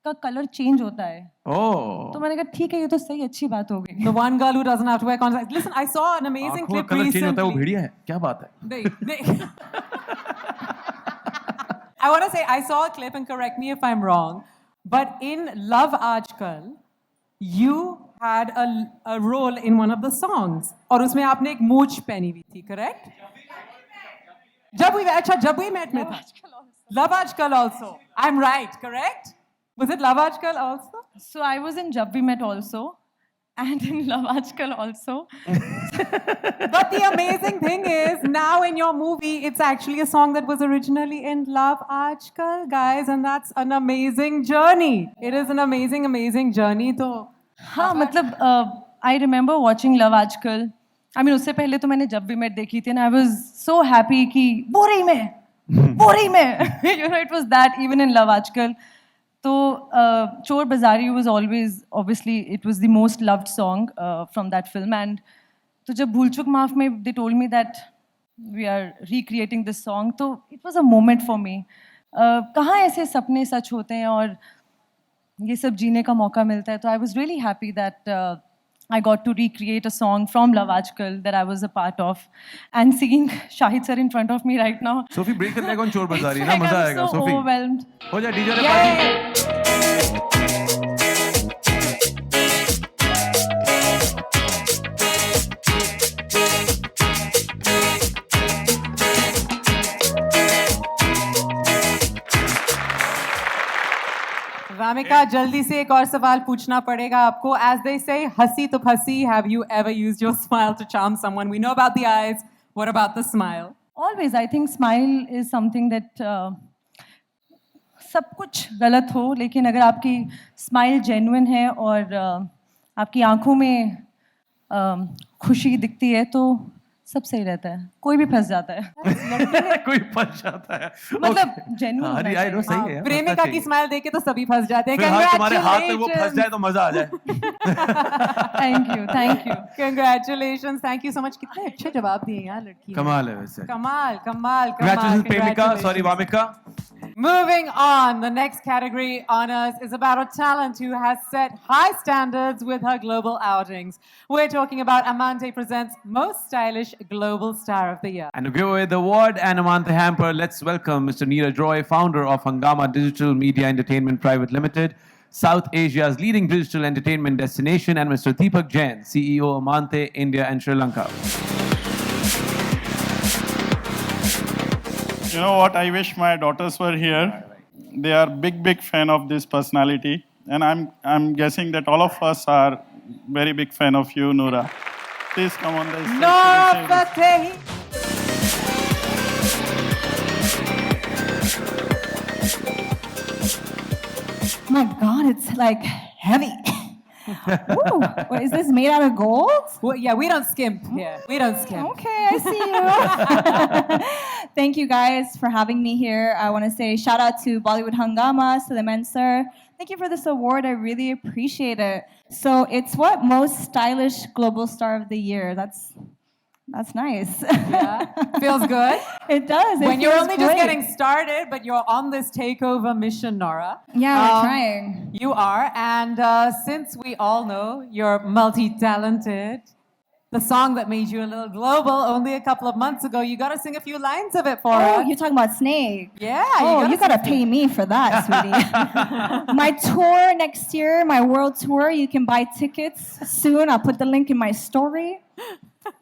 का कलर चेंज होता है. तो मैंने कहा ठीक है, ये तो सही अच्छी बात हो गई.
The one girl who doesn't have to wear contacts. Listen, I saw an amazing clip
colour
recently.
Change होता है वो भेड़िया है. क्या बात है?
नहीं. I want to say I saw a clip and correct me if I'm wrong, but in Love Aajkal, you had a role in one of the songs. और उसमें आपने एक मूछ पहनी हुई थी, correct? जब we met में था. Love Aajkal also. I'm right, correct? Was it Love Aajkal also?
So I was in Jab We Met also, and in Love Aajkal also.
But the amazing thing is, now in your movie, it's actually a song that was originally in Love Aajkal, guys, and that's an amazing journey. It is an amazing, amazing journey. तो
हाँ, मतलब I remember watching Love Aajkal. I mean, उससे पहले तो मैंने जब भी met देखी थी, and I was so happy कि बोरी में. You know, it was that even in Love Aajkal. So, Chor Bazaari was always, obviously, it was the most loved song from that film. And so, जब भूल चूक माफ में, they told me that we are recreating this song. So, it was a moment for me. कहाँ ऐसे सपने सच होते हैं और ये सब जीने का मौका मिलता है. तो I was really happy that I got to recreate a song from Love Aajkal that I was a part of, and seeing Shahid sir in front of me right now.
Sophie, break the leg on Chor Bazaari.
It's like
मजा
I'm
आएगा.
so
Sophie.
overwhelmed.
हो जाए DJ रे party.
Vamika, जल्दी से एक और सवाल पूछना पड़ेगा आपको. As they say, हंसी तो फंसी. Have you ever used your smile to charm someone? We know about the eyes. What about the smile?
Always, I think smile is something that सब कुछ गलत हो, लेकिन अगर आपकी स्माइल जेन्युइन है और आपकी आंखों में खुशी दिखती है, तो
सब सही रहता है, कोई भी फंस जाता है।
कोई फंस जाता है।
मतलब genuine
हाँ,
होना
I know, सही है।
प्रेमिका
फंसना
की
चाहिए।
स्माइल देख के तो सभी फंस जाते हैं।
फिलहाल तुम्हारे हाथ में वो फंस जाए तो मजा आ जाए।
Thank you.
Congratulations, thank you so much. कितने अच्छे जवाब दिए यार लड़की ने।
कमाल है वैसे।
कमाल, कमाल,
Congratulations,
कमाल।
प्रेमिका, sorry, Vamika.
Moving on, the next category on us is about a talent who has set high standards with her global outings. We're talking about Amante presents Most Stylish Global Star of the Year.
And to give away the award and Amante hamper, let's welcome Mr. Neeraj Roy, founder of Hungama Digital Media Entertainment Private Limited, South Asia's leading digital entertainment destination, and Mr. Deepak Jain, CEO Amante, India and Sri Lanka.
You know what? I wish my daughters were here. They are big fan of this personality, and I'm guessing that all of us are very big fan of you, Noora. Please come on the stage.
Noora Fatehi.
My God, it's like heavy. Ooh, what, is this made out of gold?
Well, yeah, we don't skimp here. We don't skimp.
Okay, I see you. Thank you guys for having me here. I want to say shout out to Bollywood Hungama, Suleiman sir. Thank you for this award. I really appreciate it. So it's what? Most stylish global star of the year. That's nice.
Yeah, feels good.
It does.
When
It
you're
feels
only just
great.
getting started, but you're on this takeover mission, Nora.
Yeah, we're trying.
You are, and since we all know you're multi-talented, the song that made you a little global only a couple of months ago, you got to sing a few lines of it for
Oh,
us.
you're talking about Snake.
Yeah.
Oh, you gotta
sing
pay me for that, sweetie. My tour next year, my world tour, you can buy tickets soon. I'll put the link in my story.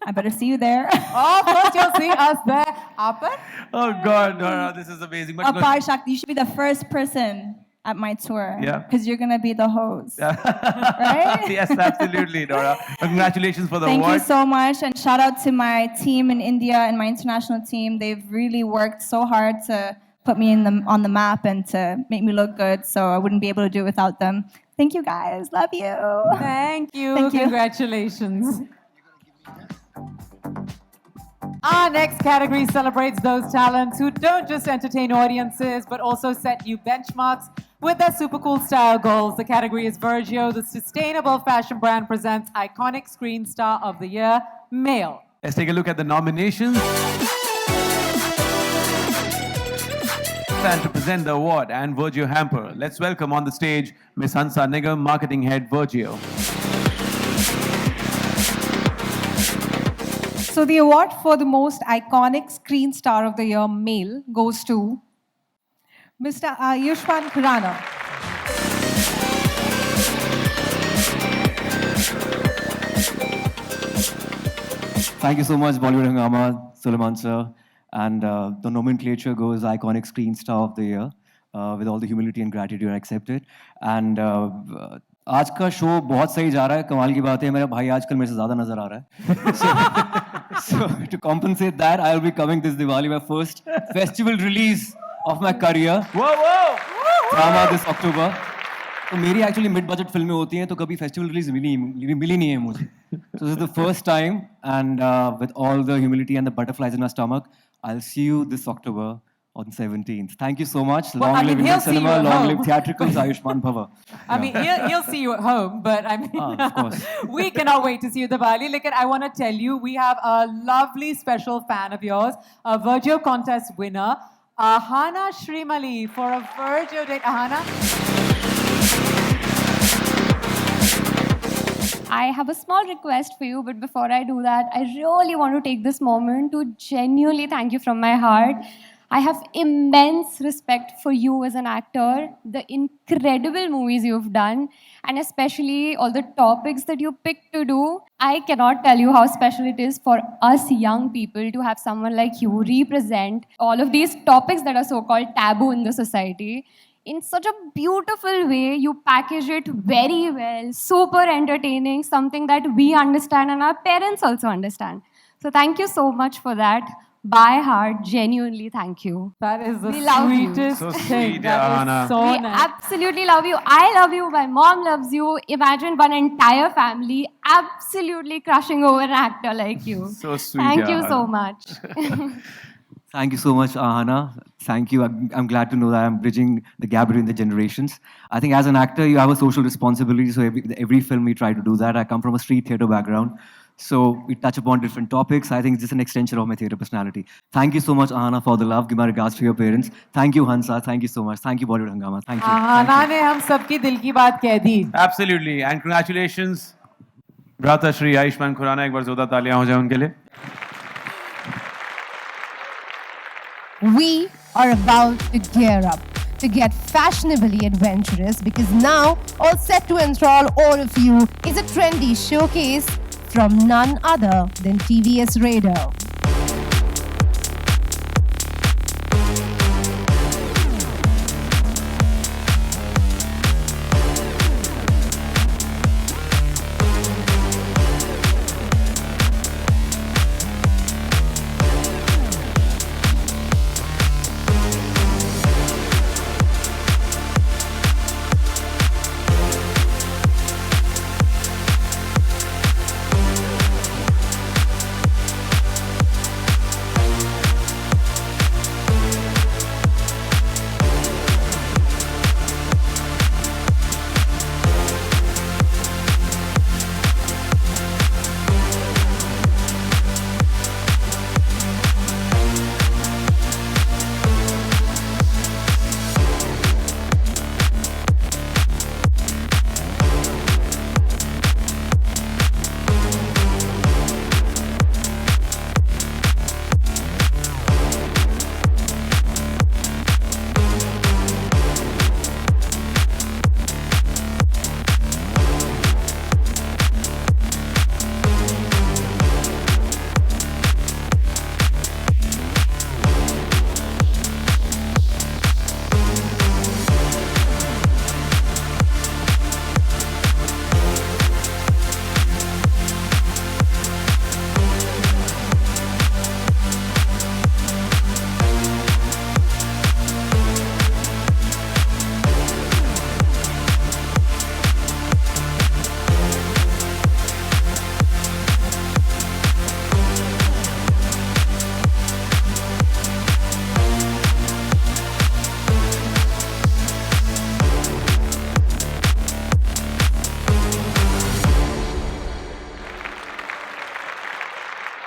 I better see you there.
Oh, of course you'll see us there. Apar?
Oh God, Nora, this is amazing. But
Apar Shakti, you should be the first person at my tour.
Yeah.
Because you're gonna be the host.
Yes, absolutely, Nora. Congratulations for the
Thank
award.
you so much, and shout out to my team in India and my international team. They've really worked so hard to put me on the map and to make me look good, so I wouldn't be able to do it without them. Thank you guys. Love you.
Thank you.
Thank you.
Congratulations. Our next category celebrates those talents who don't just entertain audiences, but also set new benchmarks with their super cool style goals. The category is Virgio. The sustainable fashion brand presents Iconic Screen Star of the Year, Male.
Let's take a look at the nominations. And to present the award and Virgio hamper, let's welcome on the stage Miss Hansa Nigam, Marketing Head, Virgio.
So the award for the most iconic screen star of the year male goes to Mr. Ayushmann Khurrana.
Thank you so much, Bollywood Hungama, Suleiman sir. And the nomenclature goes Iconic Screen Star of the Year. With all the humility and gratitude, I accept it. And आज का show बहुत सही जा रहा है. कमाल की बात है, मेरा भाई आजकल मेरे से ज़्यादा नजर आ रहा है. So to compensate that, I'll be coming this Diwali, my first festival release of my career.
Whoa!
Drama this October. तो मेरी एक्चुअली मिड बजट फिल्में होती हैं तो कभी फेस्टिवल रिलीज मिली नहीं है मुझे. So this is the first time, and with all the humility and the butterflies in my stomach, I'll see you this October on 17th. Thank you so much.
Well,
Long
I mean,
live
he'll
Indian
see you
cinema,
at
long
home.
live theatricals, Ayushmann Bhava.
I mean, he'll see you at home, but I mean,
of course.
we cannot wait to see you Diwali. Look, I want to tell you, we have a lovely special fan of yours, a Virgio contest winner, Ahana Shrimali, for a Virgio date. Ahana?
I have a small request for you, but before I do that, I really want to take this moment to genuinely thank you from my heart. I have immense respect for you as an actor, the incredible movies you've done, and especially all the topics that you picked to do. I cannot tell you how special it is for us young people to have someone like you represent all of these topics that are so-called taboo in the society. In such a beautiful way, you package it very well, super entertaining, something that we understand and our parents also understand. So thank you so much for that. by heart, genuinely thank you.
That is the
We love you.
sweetest
So
thing.
sweet,
That is
Ahana.
so
We
nice.
absolutely love you. I love you. My mom loves you. Imagine one entire family absolutely crushing over an actor like you.
So sweet,
Thank you
Ahana.
so much.
Thank you so much, Ahana. Thank you. I'm glad to know that I'm bridging the gap between the generations. I think as an actor, you have a social responsibility. So every film we try to do that. I come from a street theater background. So we touch upon different topics. I think it's just an extension of my theater personality. Thank you so much, Ahana, for the love. Give my regards to your parents. Thank you, Hansa. Thank you so much. Thank you, Bollywood Hangama. Thank you.
Aahana ने हम सबकी दिल की बात कह दी.
Absolutely. And congratulations, Bhrata Shri Ayushman Khurrana. एक बार जोरदार तालियां हो जाए उनके लिए.
We are about to gear up to get fashionably adventurous because now, all set to enthrall all of you, is a trendy showcase from none other than TVS Raider.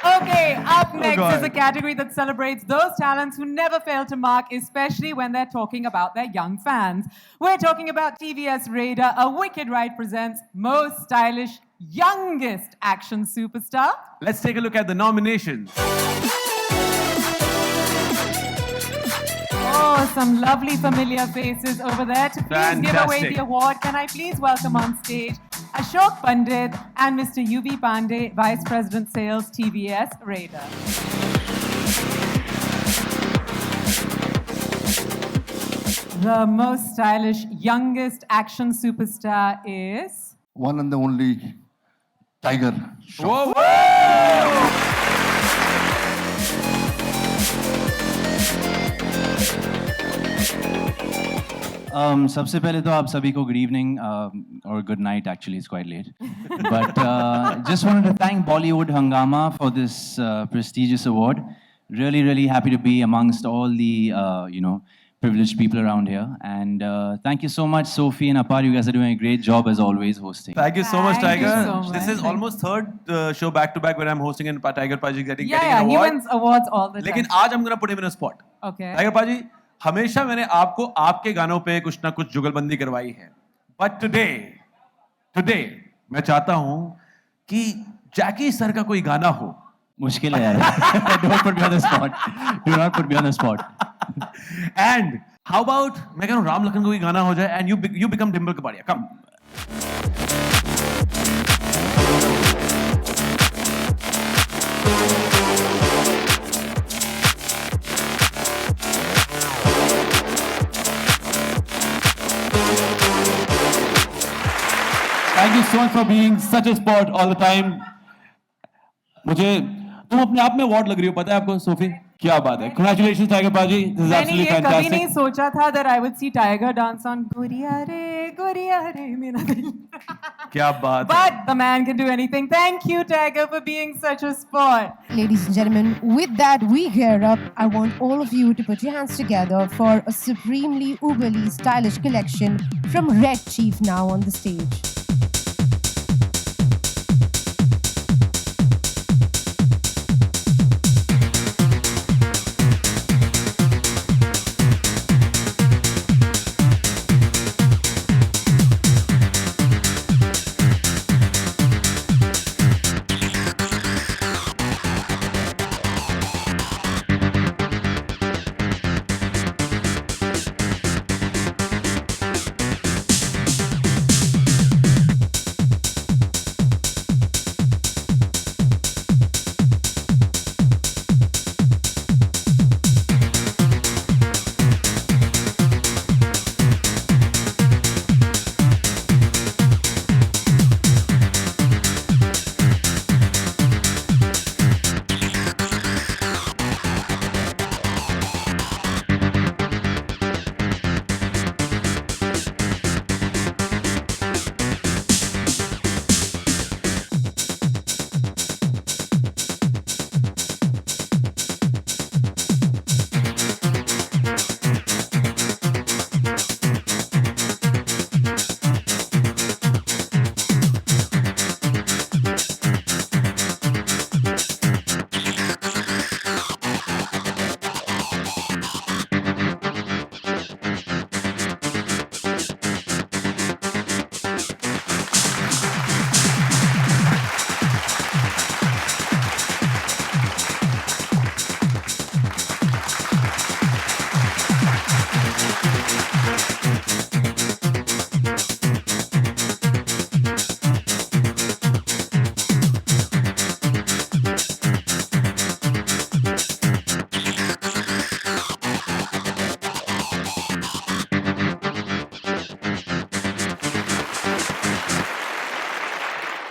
Okay, up next
God.
is a category that celebrates those talents who never fail to mark, especially when they're talking about their young fans. We're talking about TVS Raider. A Wicked Ride presents Most Stylish Youngest Action Superstar.
Let's take a look at the nominations.
Oh, some lovely familiar faces over there. To please give away
Fantastic.
the award, can I please welcome on stage Ashok Pandit and Mr. UV Pandey, Vice President Sales, TVS Raider. The most stylish youngest action superstar is...
One and the only Tiger.
Whoa, whoa!
सबसे पहले तो आप सभी को good evening और good night actually it's quite late but just wanted to thank Bollywood Hangama for this prestigious award. Really happy to be amongst all the privileged people around here, and thank you so much Sophie and Apar, you guys are doing a great job as always hosting.
Thank you so much,
Thank you
Tiger.
so much.
This is almost third show back to back when I'm hosting and Tiger Paji getting
Yeah,
an
he
award.
wins awards all the time.
लेकिन आज I'm gonna put him in a spot.
Okay.
Tiger Paji, हमेशा मैंने आपको आपके गानों पे कुछ ना कुछ जुगलबंदी करवाई है, but today मैं चाहता हूँ कि जैकी सर का कोई गाना हो.
मुश्किल है यार. Don't put me on the spot. Do not put me on the spot.
And how about मैं कह रहा हूँ राम लखन का कोई गाना हो जाए and you become Dimple Kapadia. Come.
Thank you so much for being such a sport all the time. मुझे तुम अपने आप में अवार्ड लग रही हो, पता है आपको सोफी? क्या बात है. Congratulations, Tiger Baji. This is
मैंने
absolutely
ये कभी नहीं
fantastic.
सोचा था that I would see Tiger dance on Guriya Re मेरा दिल.
क्या बात है.
But the man can do anything. Thank you, Tiger, for being such a sport.
Ladies and gentlemen, with that we gear up. I want all of you to put your hands together for a supremely uberly stylish collection from Red Chief now on the stage.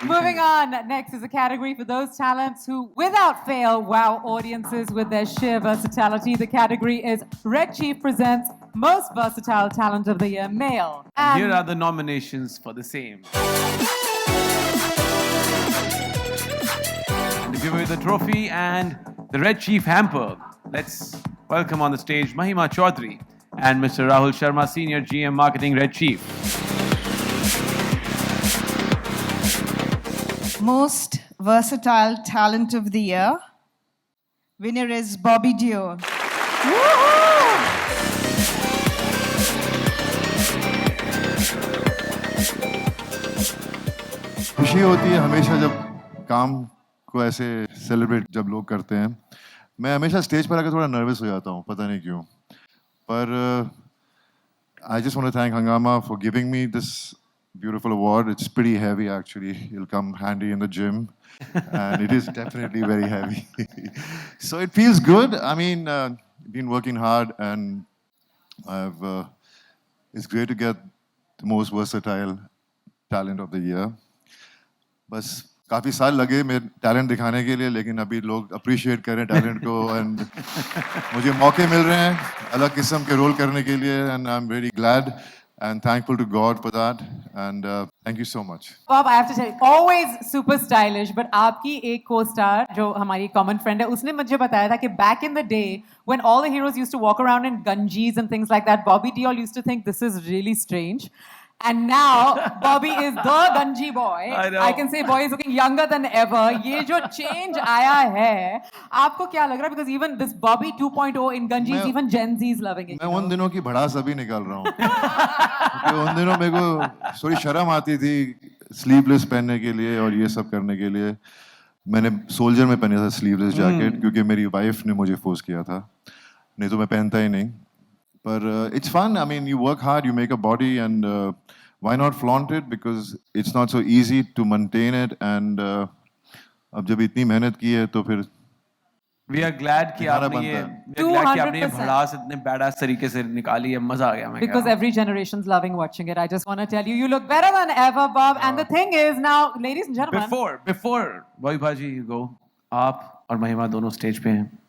Moving on, next is a category for those talents who, without fail, wow audiences with their sheer versatility. The category is Red Chief presents Most Versatile Talent of the Year Male.
And here are the nominations for the same. And to give away the trophy and the Red Chief hamper, let's welcome on the stage Mahima Chaudhary and Mr. Rahul Sharma, Senior GM Marketing, Red Chief.
Most Versatile Talent of the Year. Winner is Bobby Deol.
खुशी होती है हमेशा जब काम को ऐसे celebrate जब लोग करते हैं. मैं हमेशा स्टेज पर आकर थोड़ा नर्वस हो जाता हूँ, पता नहीं क्यों. पर I just want to thank Hungama for giving me this beautiful award. It's pretty heavy actually. It'll come handy in the gym. And it is definitely very heavy. So it feels good. I mean, been working hard and it's great to get the most versatile talent of the year. बस काफ़ी साल लगे मेरे talent दिखाने के लिए, लेकिन अभी लोग अप्रिशिएट करें टैलेंट को एंड मुझे मौके मिल रहे हैं अलग किस्म के रोल करने के लिए and I am very glad and thankful to God for that. And thank you so much.
Bob, I have to tell you, always super stylish, but आपकी एक co-star जो हमारी common friend है, उसने मुझे बताया था कि back in the day, when all the heroes used to walk around in gunjis and things like that, Bobby Deol used to think this is really strange. And now, Bobby is the Gunji boy. I can say boy is looking younger than ever. ये जो change आया है, आपको क्या लग रहा है? Because even this Bobby 2.0 in Gunjis, even Gen Z is loving it.
मैं उन दिनों की भड़ास अभी निकाल रहा हूँ. क्योंकि उन दिनों मेरे को थोड़ी शर्म आती थी स्लीवलेस पहनने के लिए और ये सब करने के लिए. मैंने सोल्जर में पहना था स्लीवलेस जैकेट क्योंकि मेरी वाइफ ने मुझे फोर्स किया था. नहीं तो मैं पहनता ही नहीं. But it's fun. I mean, you work hard, you make a body, and why not flaunt it? Because it's not so easy to maintain it. And अब जब इतनी मेहनत की है, तो फिर
We are glad कि आपने ये भड़ास इतने badass तरीके से निकाली है. मजा आ गया मैं.
Because every generation's loving watching it. I just want to tell you, you look better than ever, Bob. And the thing is, now, ladies and gentlemen.
Before, Bobby Bhaji, you go. आप और महिमा दोनों stage पे हैं.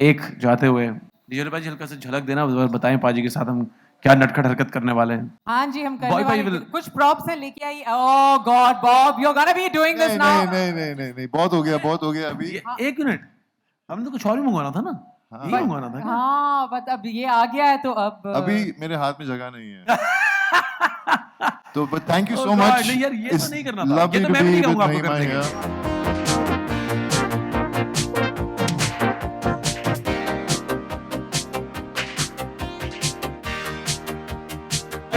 एक जाते हुए DJ पाजी हल्का सा झलक देना, बताएं पाजी के साथ हम क्या नटखट हरकत करने वाले हैं.
हाँ जी, हम करने
Boy,
वाले
भाई,
हैं. कुछ प्रॉप्स हैं लेके आई. Oh God, Bob, you're gonna be doing this now.
नहीं, बहुत हो गया अभी.
एक मिनट, हमने तो कुछ और ही मंगवाना था ना. यही मंगवाना था.
हाँ, बट अब ये आ गया है तो अब
अभी मेरे हाथ में जगह नहीं है. तो but thank you so
God,
much.
नहीं यार, ये तो
It's
नहीं करना था. ये
lovely
तो
to
मैं भी नहीं
be with
कहूँगा आपको
Mahima
करने के.
here.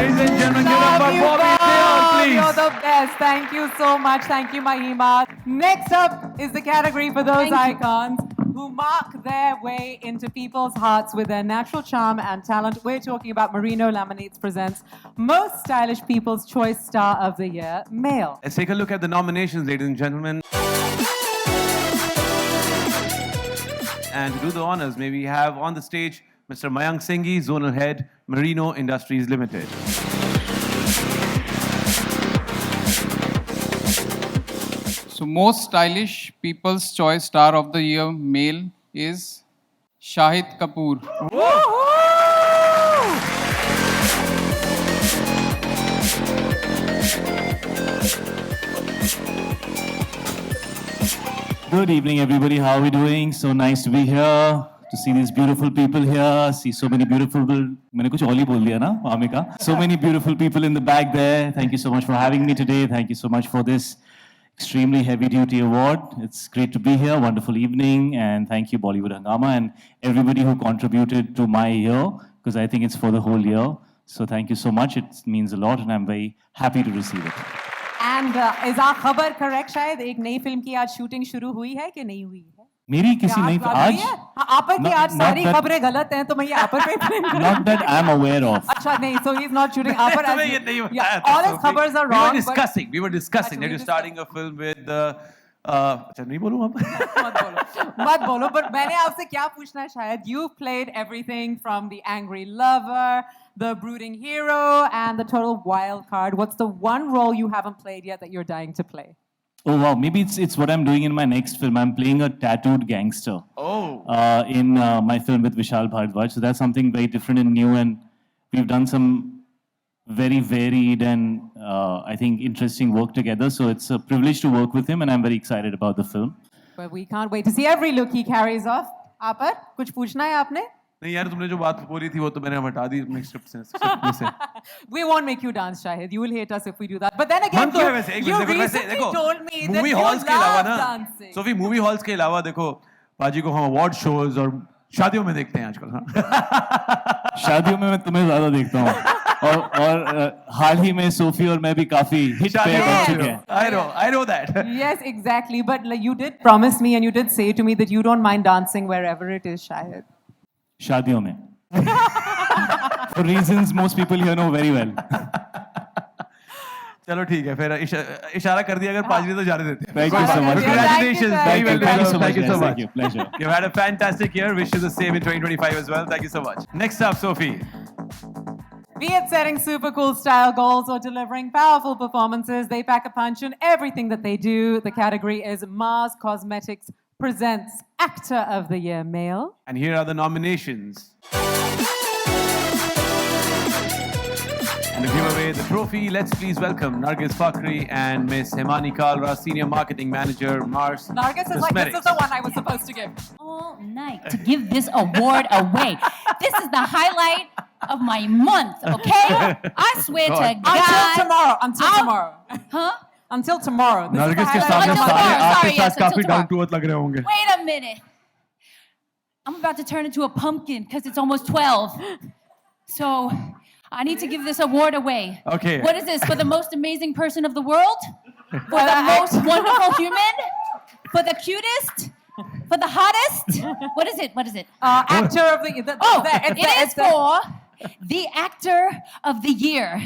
Ladies and gentlemen, give it up for
Love you,
Bobby
Bob.
Deol, please.
You're the best. Thank you so much. Thank you, Mahima. Next up is the category for those icons who mark their way into people's hearts with their natural charm and talent. We're talking about Merino Laminates presents Most Stylish People's Choice Star of the Year, Male.
Let's take a look at the nominations, ladies and gentlemen. And to do the honors, may we have on the stage Mr. Mayank Singhi, Zonal Head, Merino Industries Limited.
So, most stylish People's Choice Star of the Year male is Shahid Kapoor.
Good evening, everybody. How are we doing? So nice to be here. To see these beautiful people here, see so many beautiful. मैंने कुछ और ही बोल दिया ना, आमिका. So many beautiful people in the back there. Thank you so much for having me today. Thank you so much for this extremely heavy-duty award. It's great to be here. Wonderful evening, and thank you Bollywood Hungama and everybody who contributed to my year, because I think it's for the whole year. So thank you so much. It means a lot, and I'm very happy to receive it.
And is our खबर correct? शायद एक नई film की आज shooting शुरू हुई है कि नहीं हुई है?
मेरी किसी नहीं आज
आप पर की आज सारी खबरें गलत हैं तो मैं ये आप पर पे
not that I'm aware of.
अच्छा नहीं, so he's not shooting आप पर
तुम्हें ये नहीं बताया था,
all his
Sophie.
खबर्स are wrong.
We were discussing that you're starting a film with अच्छा नहीं बोलूँ आप
मत बोलो, पर मैंने आपसे क्या पूछना है शायद. You played everything from the angry lover, the brooding hero, and the total wild card. What's the one role you haven't played yet that you're dying to play?
Oh wow, maybe it's what I'm doing in my next film. I'm playing a tattooed gangster. In my film with Vishal Bhardwaj. So that's something very different and new, and we've done some very varied and I think interesting work together. So it's a privilege to work with him, and I'm very excited about the film.
But we can't wait to see every look he carries off. आप पर कुछ पूछना है आपने?
नहीं यार, तुमने जो बात बोली थी वो तो मैंने हटा दी अपने स्क्रिप्ट से.
We won't make you dance, Shahid. You will hate us if we do that. But then again,
मन तो है वैसे. एक मिनट देखो, वैसे देखो
told me that
movie
you
halls के अलावा
love
ना,
dancing.
सोफी मूवी हॉल्स के अलावा देखो पाजी को हम अवार्ड शोज और शादियों में देखते हैं आजकल. हाँ
शादियों में मैं तुम्हें ज्यादा देखता हूँ और हाल ही में सोफी और मैं भी काफी हिट पे बन चुके हैं.
I know that.
Yes, exactly. But like, you did promise me and you did say to me that you don't mind dancing wherever it is, Shahid.
शादियों में. For reasons most people here know very well.
चलो ठीक है, फिर इशारा कर दिया अगर पाजी तो जाने देते हैं.
Thank you so much.
Congratulations.
Thank you. Thank you so much.
Thank you so much.
Thank you. Pleasure.
You've had a fantastic year. Wish you the same in 2025 as well. Thank you so much. Next up, Sophie.
Be it setting super cool style goals or delivering powerful performances, they pack a punch in everything that they do. The category is Mars Cosmetics presents Actor of the Year Male.
And here are the nominations. And to give away the trophy, let's please welcome Nargis Fakhri and Miss Himani Kalra, Senior Marketing Manager, Mars
Nargis is like, this is the one I was supposed to give.
All night to give this award away. This is the highlight of my month, okay? I swear to God.
Until tomorrow. Until tomorrow.
Huh?
Until tomorrow. This
Nargis
is
के
the
सामने
highlight of
सारे
my month.
आपके साथ काफी
tomorrow.
down to earth लग रहे होंगे.
Wait a minute. I'm about to turn into a pumpkin because it's almost 12. So I need to give this award away.
Okay.
What is this? For the most amazing person of the world? For the most wonderful human? For the cutest? For the hottest? What is it? What is it?
Actor of the year.
It is for the Actor of the Year.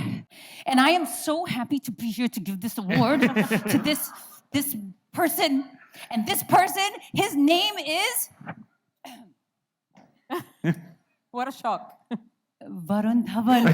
And I am so happy to be here to give this award to this person. And this person, his name is...
What a shock.
Varun Dhawan.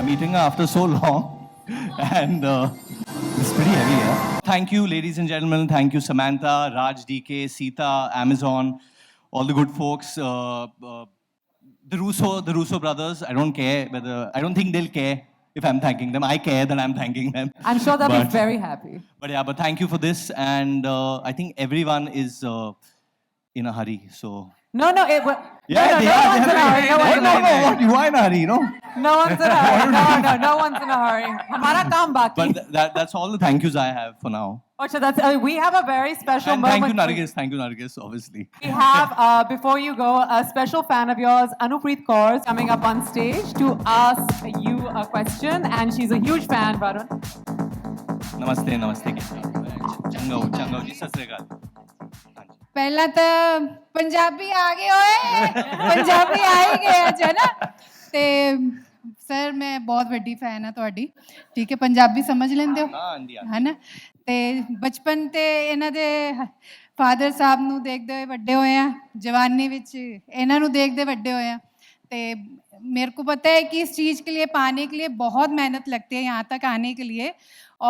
I'm meeting her after so long, and it's pretty heavy, yeah. Thank you, ladies and gentlemen. Thank you, Samantha, Raj, DK, Sita, Amazon, all the good folks. The Russo brothers. I don't care whether, I don't think they'll care if I'm thanking them. I care that I'm thanking them.
I'm sure they'll be
But-
very happy.
But yeah, but thank you for this, and I think everyone is in a hurry, so.
No, it will.
Yeah,
no,
they
no
are.
one's in a hurry. No one's in a hurry.
What? You are in a hurry, no?
No one's in a hurry. No one's in a hurry. हमारा काम बाकी.
But that's all the thank yous I have for now.
Ocha, we have a very special
And
moment.
thank you, Nargis, obviously.
We have, before you go, a special fan of yours, Anupreet Kaur, is coming up on stage to ask you a question, and she's a huge fan, Varun.
Namaste. Changao ji, sat sri akal.
ਪਹਿਲਾਂ ਤਾਂ ਪੰਜਾਬੀ ਆ ਗਏ ਓਏ ਪੰਜਾਬੀ ਆ ਹੀ ਗਏ ਅੱਜ ਹੈ ਨਾ ਤੇ ਸਰ ਮੈਂ ਬਹੁਤ ਵੱਡੀ ਫੈਨ ਆ ਤੁਹਾਡੀ ਠੀਕ ਹੈ ਪੰਜਾਬੀ ਸਮਝ ਲੈਂਦੇ ਹੋ ਹੈ ਨਾ ਤੇ ਬਚਪਨ ਤੇ ਇਹਨਾਂ ਦੇ ਫਾਦਰ ਸਾਹਿਬ ਨੂੰ ਦੇਖਦੇ ਹੋਏ ਵੱਡੇ ਹੋਏ ਆ ਜਵਾਨੀ ਵਿੱਚ ਇਹਨਾਂ ਨੂੰ ਦੇਖਦੇ ਵੱਡੇ ਹੋਏ ਆ ਤੇ मेरे को पता है कि इस चीज़ के लिए पाने के लिए बहुत मेहनत लगती है यहाँ तक आने के लिए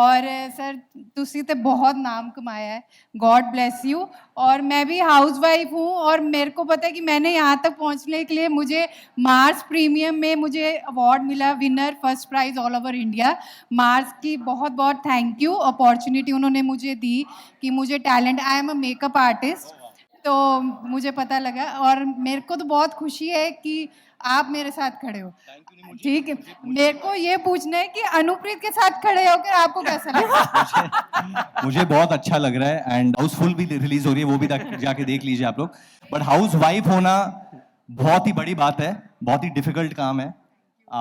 और सर तुसी तो बहुत नाम कमाया है गॉड ब्लेस यू और मैं भी हाउस वाइफ हूँ और मेरे को पता है कि मैंने यहाँ तक पहुँचने के लिए मुझे मार्स प्रीमियम में मुझे अवार्ड मिला winner first prize all over India Mars की बहुत बहुत थैंक यू अपॉर्चुनिटी उन्होंने मुझे दी कि मुझे talent I am a makeup artist तो मुझे पता लगा और मेरे को तो बहुत खुशी है कि आप मेरे साथ खड़े हो ठीक है मेरे को ये पूछना है कि अनुप्रीत के साथ खड़े होकर आपको कैसा लगा
मुझे बहुत अच्छा लग रहा है एंड हाउसफुल भी रिलीज हो रही है वो भी जाके देख लीजिए आप लोग बट हाउस वाइफ होना बहुत ही बड़ी बात है बहुत ही डिफिकल्ट काम है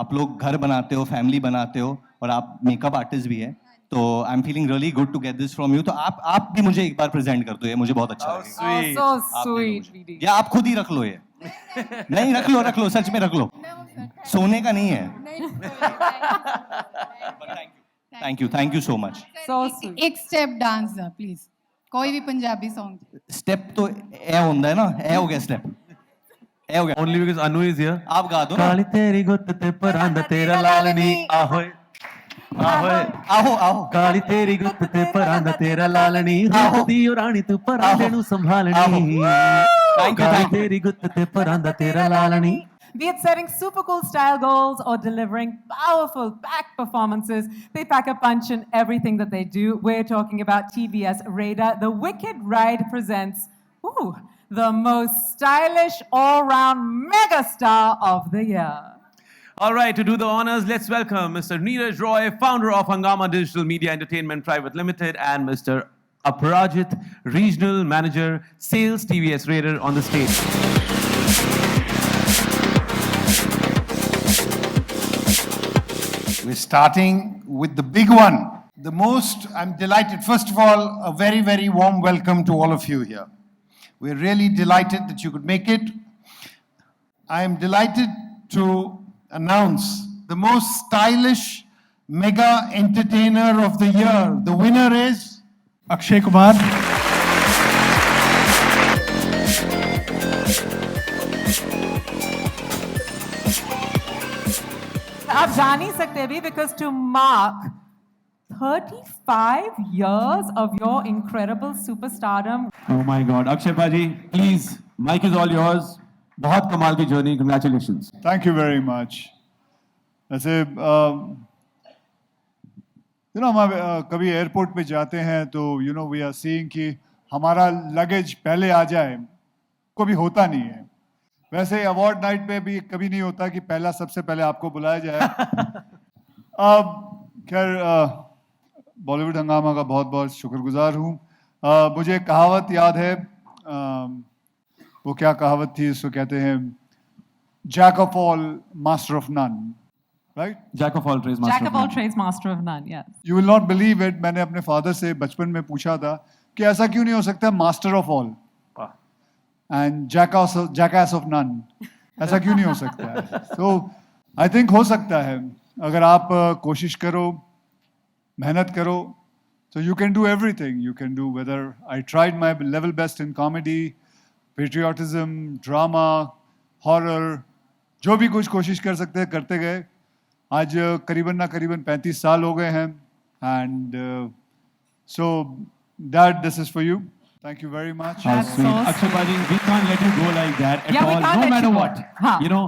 आप लोग घर बनाते हो फैमिली बनाते हो और आप मेकअप आर्टिस्ट भी है तो I am feeling really good to get this from you तो आप भी मुझे एक बार प्रेजेंट कर दो ये मुझे बहुत अच्छा लगेगा
So sweet.
या आप खुद ही रख लो ये नहीं रख लो सच में रख लो सोने का नहीं है thank you so much
so एक स्टेप डांस दा प्लीज कोई भी पंजाबी सॉन्ग
स्टेप तो ए होता है ना ए हो गया स्टेप ए हो गया
Only because Anu is here.
आप गा दो ना
काली तेरी गुत्त ते परांदा तेरा लालनी आहोए
ਆਹੋ
ਕਾਲੀ ਤੇਰੀ ਗੁੱਤ ਤੇ ਪਰਾਂਦਾ ਤੇਰਾ ਲਾਲਣੀ ਰੂਪਦੀ ਓ ਰਾਣੀ ਤੂੰ ਪਰਾਂਦੇ ਨੂੰ ਸੰਭਾਲਣੀ ਕਾਲੀ ਤੇਰੀ ਗੁੱਤ ਤੇ ਪਰਾਂਦਾ ਤੇਰਾ ਲਾਲਣੀ
Be it setting super cool style goals or delivering powerful back performances, they pack a punch in everything that they do. We're talking about TBS Radar. The Wicked Ride presents the most stylish all-round megastar of the year.
All right, to do the honors, let's welcome Mr. Neeraj Roy, founder of Hungama Digital Media Entertainment Private Limited, and Mr. Aparajit, Regional Manager, Sales TBS Radar on the stage.
We're starting with the big one. I'm delighted. First of all, a very, very warm welcome to all of you here. We're really delighted that you could make it. I am delighted to announce the most stylish mega entertainer of the year. The winner is
Akshay Kumar.
आप जान ही सकते भी because to mark 35 years of your incredible superstardom.
Oh my God, Akshay Paji, please, mic is all yours. बहुत कमाल की journey, congratulations.
Thank you very much. ऐसे हम कभी एयरपोर्ट पे जाते हैं तो वी आर सीइंग कि हमारा लगेज पहले आ जाए कभी होता नहीं है वैसे अवार्ड नाइट पे भी कभी नहीं होता कि पहला सबसे पहले आपको बुलाया जाए खैर बॉलीवुड हंगामा का बहुत बहुत शुक्रगुजार हूँ मुझे कहावत याद है वो क्या कहावत थी उसको कहते हैं jack of all master of none right
Jack of all trades,
Jack of all trades, master of none. Yes.
You will not believe it मैंने अपने फादर से बचपन में पूछा था कि ऐसा क्यों नहीं हो सकता master of all and jackass of none ऐसा क्यों नहीं हो सकता है तो आई थिंक हो सकता है अगर आप कोशिश करो मेहनत करो so you can do everything you can do whether I tried my level best in comedy patriotism drama horror जो भी कुछ कोशिश कर सकते हैं करते गए
आज करीबन ना करीबन 35 साल हो गए हैं and so that this is for you thank you very much
How sweet. Akshay Baji, we can't let you go like that at
Yeah, we
all,
can't
no
let
matter
you go.
what.
हाँ.
You know,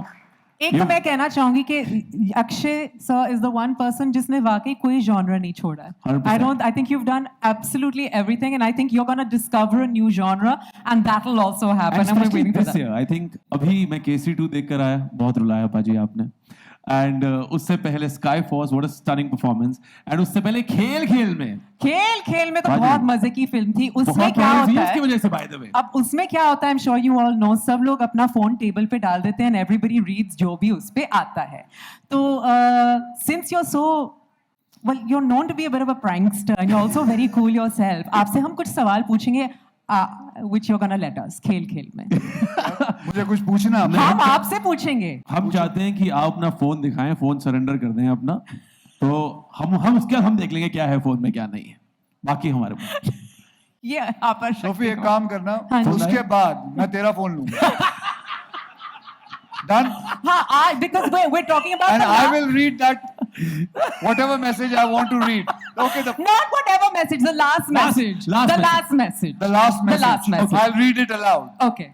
एक तो मैं कहना चाहूंगी कि Akshay sir is the one person जिसने वाकई कोई जॉनर नहीं छोड़ा है.
100%.
I think you have done absolutely everything and I think you are gonna discover a new genre and that will also happen.
And
I am
especially
waiting for
this year, I think अभी मैं केसरी 2 देख कर आया, बहुत रुलाया पाजी आपने. And उससे पहले sky force, what a stunning performance. And उससे पहले खेल में
खेल में तो
बाजी।
बहुत मजे की फिल्म थी. उसमें
बहुत
क्या
proud
होता
उसकी
है
वजह से by the way.
अब उसमें क्या होता है, I am sure you all know, सब लोग अपना फोन टेबल पे डाल देते हैं एंड एवरीबॉडी रीड्स जो भी उस पे आता है. तो since you are so well you're known to be a bit of a prankster and you're also very cool yourself. आपसे हम कुछ सवाल पूछेंगे which you're gonna let us खेल में.
मुझे कुछ पूछना है.
हम आपसे पूछेंगे.
हम चाहते हैं कि आप अपना फोन दिखाएं, फोन सरेंडर कर दें अपना, तो हम उसके बाद हम देख लेंगे क्या है फोन में क्या नहीं है, बाकी हमारे पास.
ये आप
सोफी एक काम करना,
हाँ जी.
उसके बाद मैं तेरा फोन लूंगा. Done?
हाँ, because we're talking about
And
the
I will read that whatever message I want to read. Okay,
not whatever message, the last message. The last message.
The last message.
Okay.
I'll read it aloud.
Okay.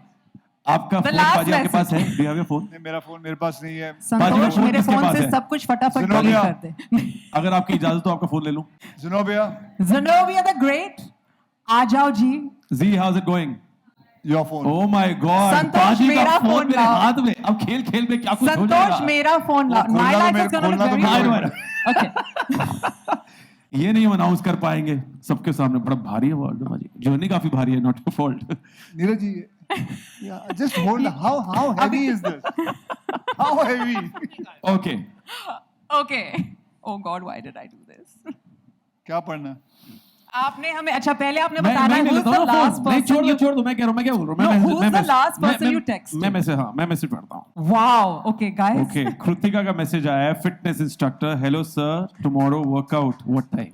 आपका
The
phone
last
बाजी आपके पास है?
message.
Do you have your phone?
नहीं, मेरा phone मेरे पास नहीं है.
संतोष मेरे
किसके
फोन
पास
से
है?
सब कुछ फटाफट
सुनो
डिलीट
भैया.
कर दे.
अगर आपकी इजाजत हो आपका फोन ले लूं.
Zenobia,
Zenobia the Great, आ जाओ जी.
Z, how's it going?
Your phone.
Oh my God.
संतोष,
बाजी का
मेरा
फोन
फोन
मेरे
लाओ.
हाथ में. अब खेल में क्या कुछ हो जाएगा.
संतोष मेरा फोन ला.
खोलना
My
तो
life
मेरे-
is gonna be
खोलना तो
very
मेरे-
okay.
ये नहीं अनाउंस कर पाएंगे सबके सामने. बड़ा भारी है वर्ड बाजी. जर्नी काफी भारी है, not your fault.
Neeraj ji, yeah, just hold. How heavy is this? How heavy?
Okay.
Okay. Oh God, why did I do this?
क्या पढ़ना?
आपने हमें अच्छा पहले आपने
मैं
बताना है
नहीं
who's
लेता
the
हूँ
last
फोन. नहीं,
person you
छोड़ दो. मैं कह रहा हूँ, मैं क्या बोल रहा हूँ.
No,
मैं
who's the last person you texted?
मैं मैसेज पढ़ता हूँ.
Wow. Okay, guys.
Okay, Kritika का मैसेज आया है. Fitness instructor, hello sir, tomorrow workout, what time?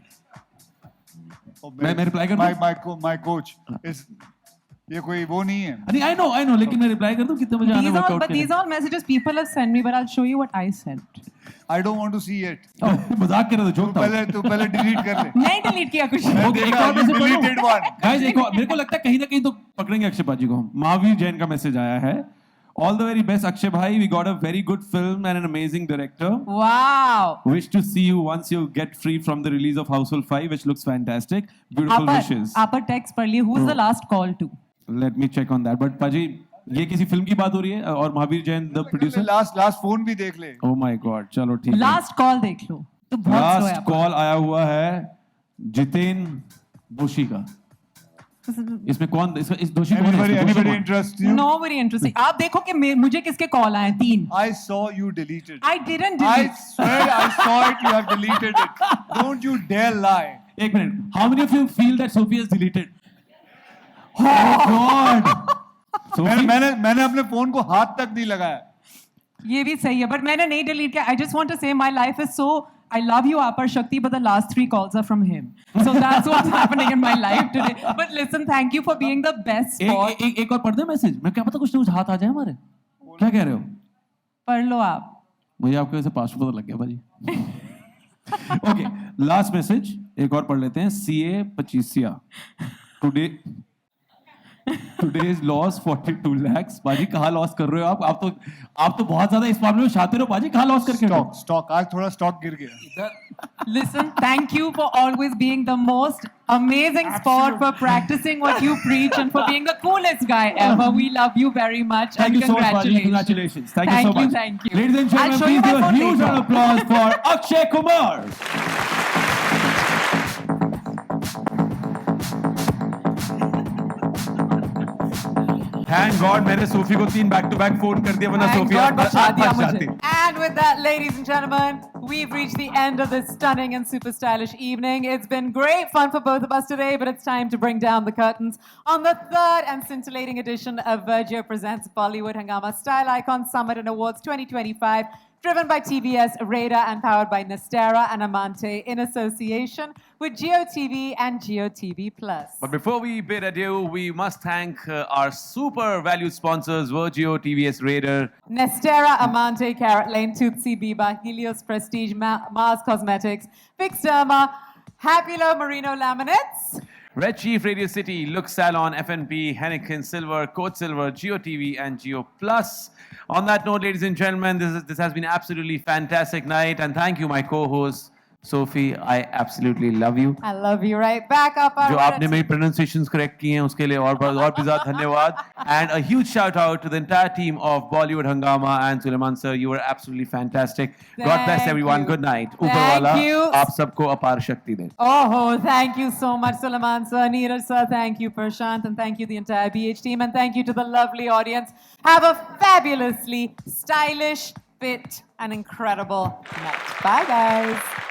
मैं रिप्लाई कर दूं?
My coach is. ये कोई वो नहीं है.
नहीं, I know, लेकिन मैं रिप्लाई कर दूं कितने बजे आना
These all,
वर्कआउट
but
के लिए?
these all messages people have sent me, but I'll show you what I sent.
I don't want to see it.
मजाक कर रहे थे, जोक था.
तू पहले डिलीट कर ले.
नहीं डिलीट किया कुछ.
Okay, एक और मैसेज
deleted one.
गाइस, एक और मेरे को लगता है कहीं ना कहीं तो पकड़ेंगे अक्षय बाजी को हम. महावीर जैन का मैसेज आया है. All the very best, Akshay bhai. We got a very good film and an amazing director.
Wow.
Wish to see you once you get free from the release of Houseful 5, which looks fantastic. Beautiful wishes.
आप text पढ़ लिए. Who's the last call to?
Let me check on that. But Paji, ये किसी film की बात हो रही है और Mahavir Jain the producer.
Last phone भी देख ले.
Oh my God, चलो ठीक है.
Last call देख लो. तो बहुत slow है
लास्ट
आपका.
कॉल आया हुआ है जितेन दोषी का. इसमें कौन इस दोषी कौन है?
Anybody interest you?
Nobody interesting. आप देखो कि मुझे किसके कॉल आए 3.
I saw you deleted.
I didn't
I
delete.
swear I saw it. You have deleted it. Don't you dare lie.
एक minute. How many of you feel that Sophie has deleted? Oh God.
मैंने अपने phone को हाथ तक नहीं लगाया.
ये भी सही है, but मैंने नहीं delete किया. I just want to say my life is so. I love you, Apar Shakti, but the last 3 calls are from him. So that's what's happening in my life today. But listen, thank you for being the best sport.
एक और पढ़ दे message. मैं क्या पता कुछ हाथ आ जाए हमारे. क्या कह रहे हो?
पढ़ लो आप.
मुझे आपके वैसे पासवर्ड पता लग गया भाजी. ओके, लास्ट मैसेज एक और पढ़ लेते हैं. CA Pachisia. Today's loss 42 lakhs. बाजी कहाँ लॉस कर रहे हो आप तो बहुत ज्यादा इस मामले में शातिर हो बाजी. कहाँ लॉस करके
स्टॉक आज थोड़ा स्टॉक गिर गया.
Listen, thank you for always being the most amazing sport, for practicing what you preach, and for being the coolest guy ever. We love you very much.
Thank
and
you so much, Baji.
congratulations.
Congratulations. Thank you so much.
Thank you.
Ladies and
I'll
gentlemen,
show you
please
my
give a
phone
huge
later.
round of applause for Akshay Kumar. Thank God मैंने Sophie को 3 back to back phone कर दिया, वरना Sophie जाती.
And with that, ladies and gentlemen, we've reached the end of this stunning and super stylish evening. It's been great fun for both of us today, but it's time to bring down the curtains on the 3rd and scintillating edition of Virgio Presents Bollywood Hangama Style Icon Summit and Awards 2025, driven by TBS Radar and powered by Nestera and Amante in association with GeoTV and GeoTV Plus.
But before we bid adieu, we must thank our super valued sponsors, Virgio, TVS Raider,
Nestera, Amante, Carrot Lane, Tutsi Biba, Helios Prestige, Mars Cosmetics, Fixderma, Happilo Merino Laminates,
Red Chief, Radio City, Lux Salon, FNP, Henneken Silver, Coach Silver, GeoTV, and Geo Plus. On that note, ladies and gentlemen, this has been absolutely fantastic night, and thank you, my co-host, Sophie. I absolutely love you.
I love you right back up.
जो आपने मेरी pronunciations correct की हैं उसके लिए और भी ज़्यादा धन्यवाद. And a huge shout out to the entire team of Bollywood Hungama and Suleiman sir. You were absolutely fantastic. God bless everyone. Good night. ऊपर वाला आप सबको अपार शक्ति दे.
Oh, thank you so much, Suleiman sir, Neeraj sir. Thank you, Prashant, and thank you the entire BH team, and thank you to the lovely audience. Have a fabulously stylish, fit, and incredible night. Bye, guys.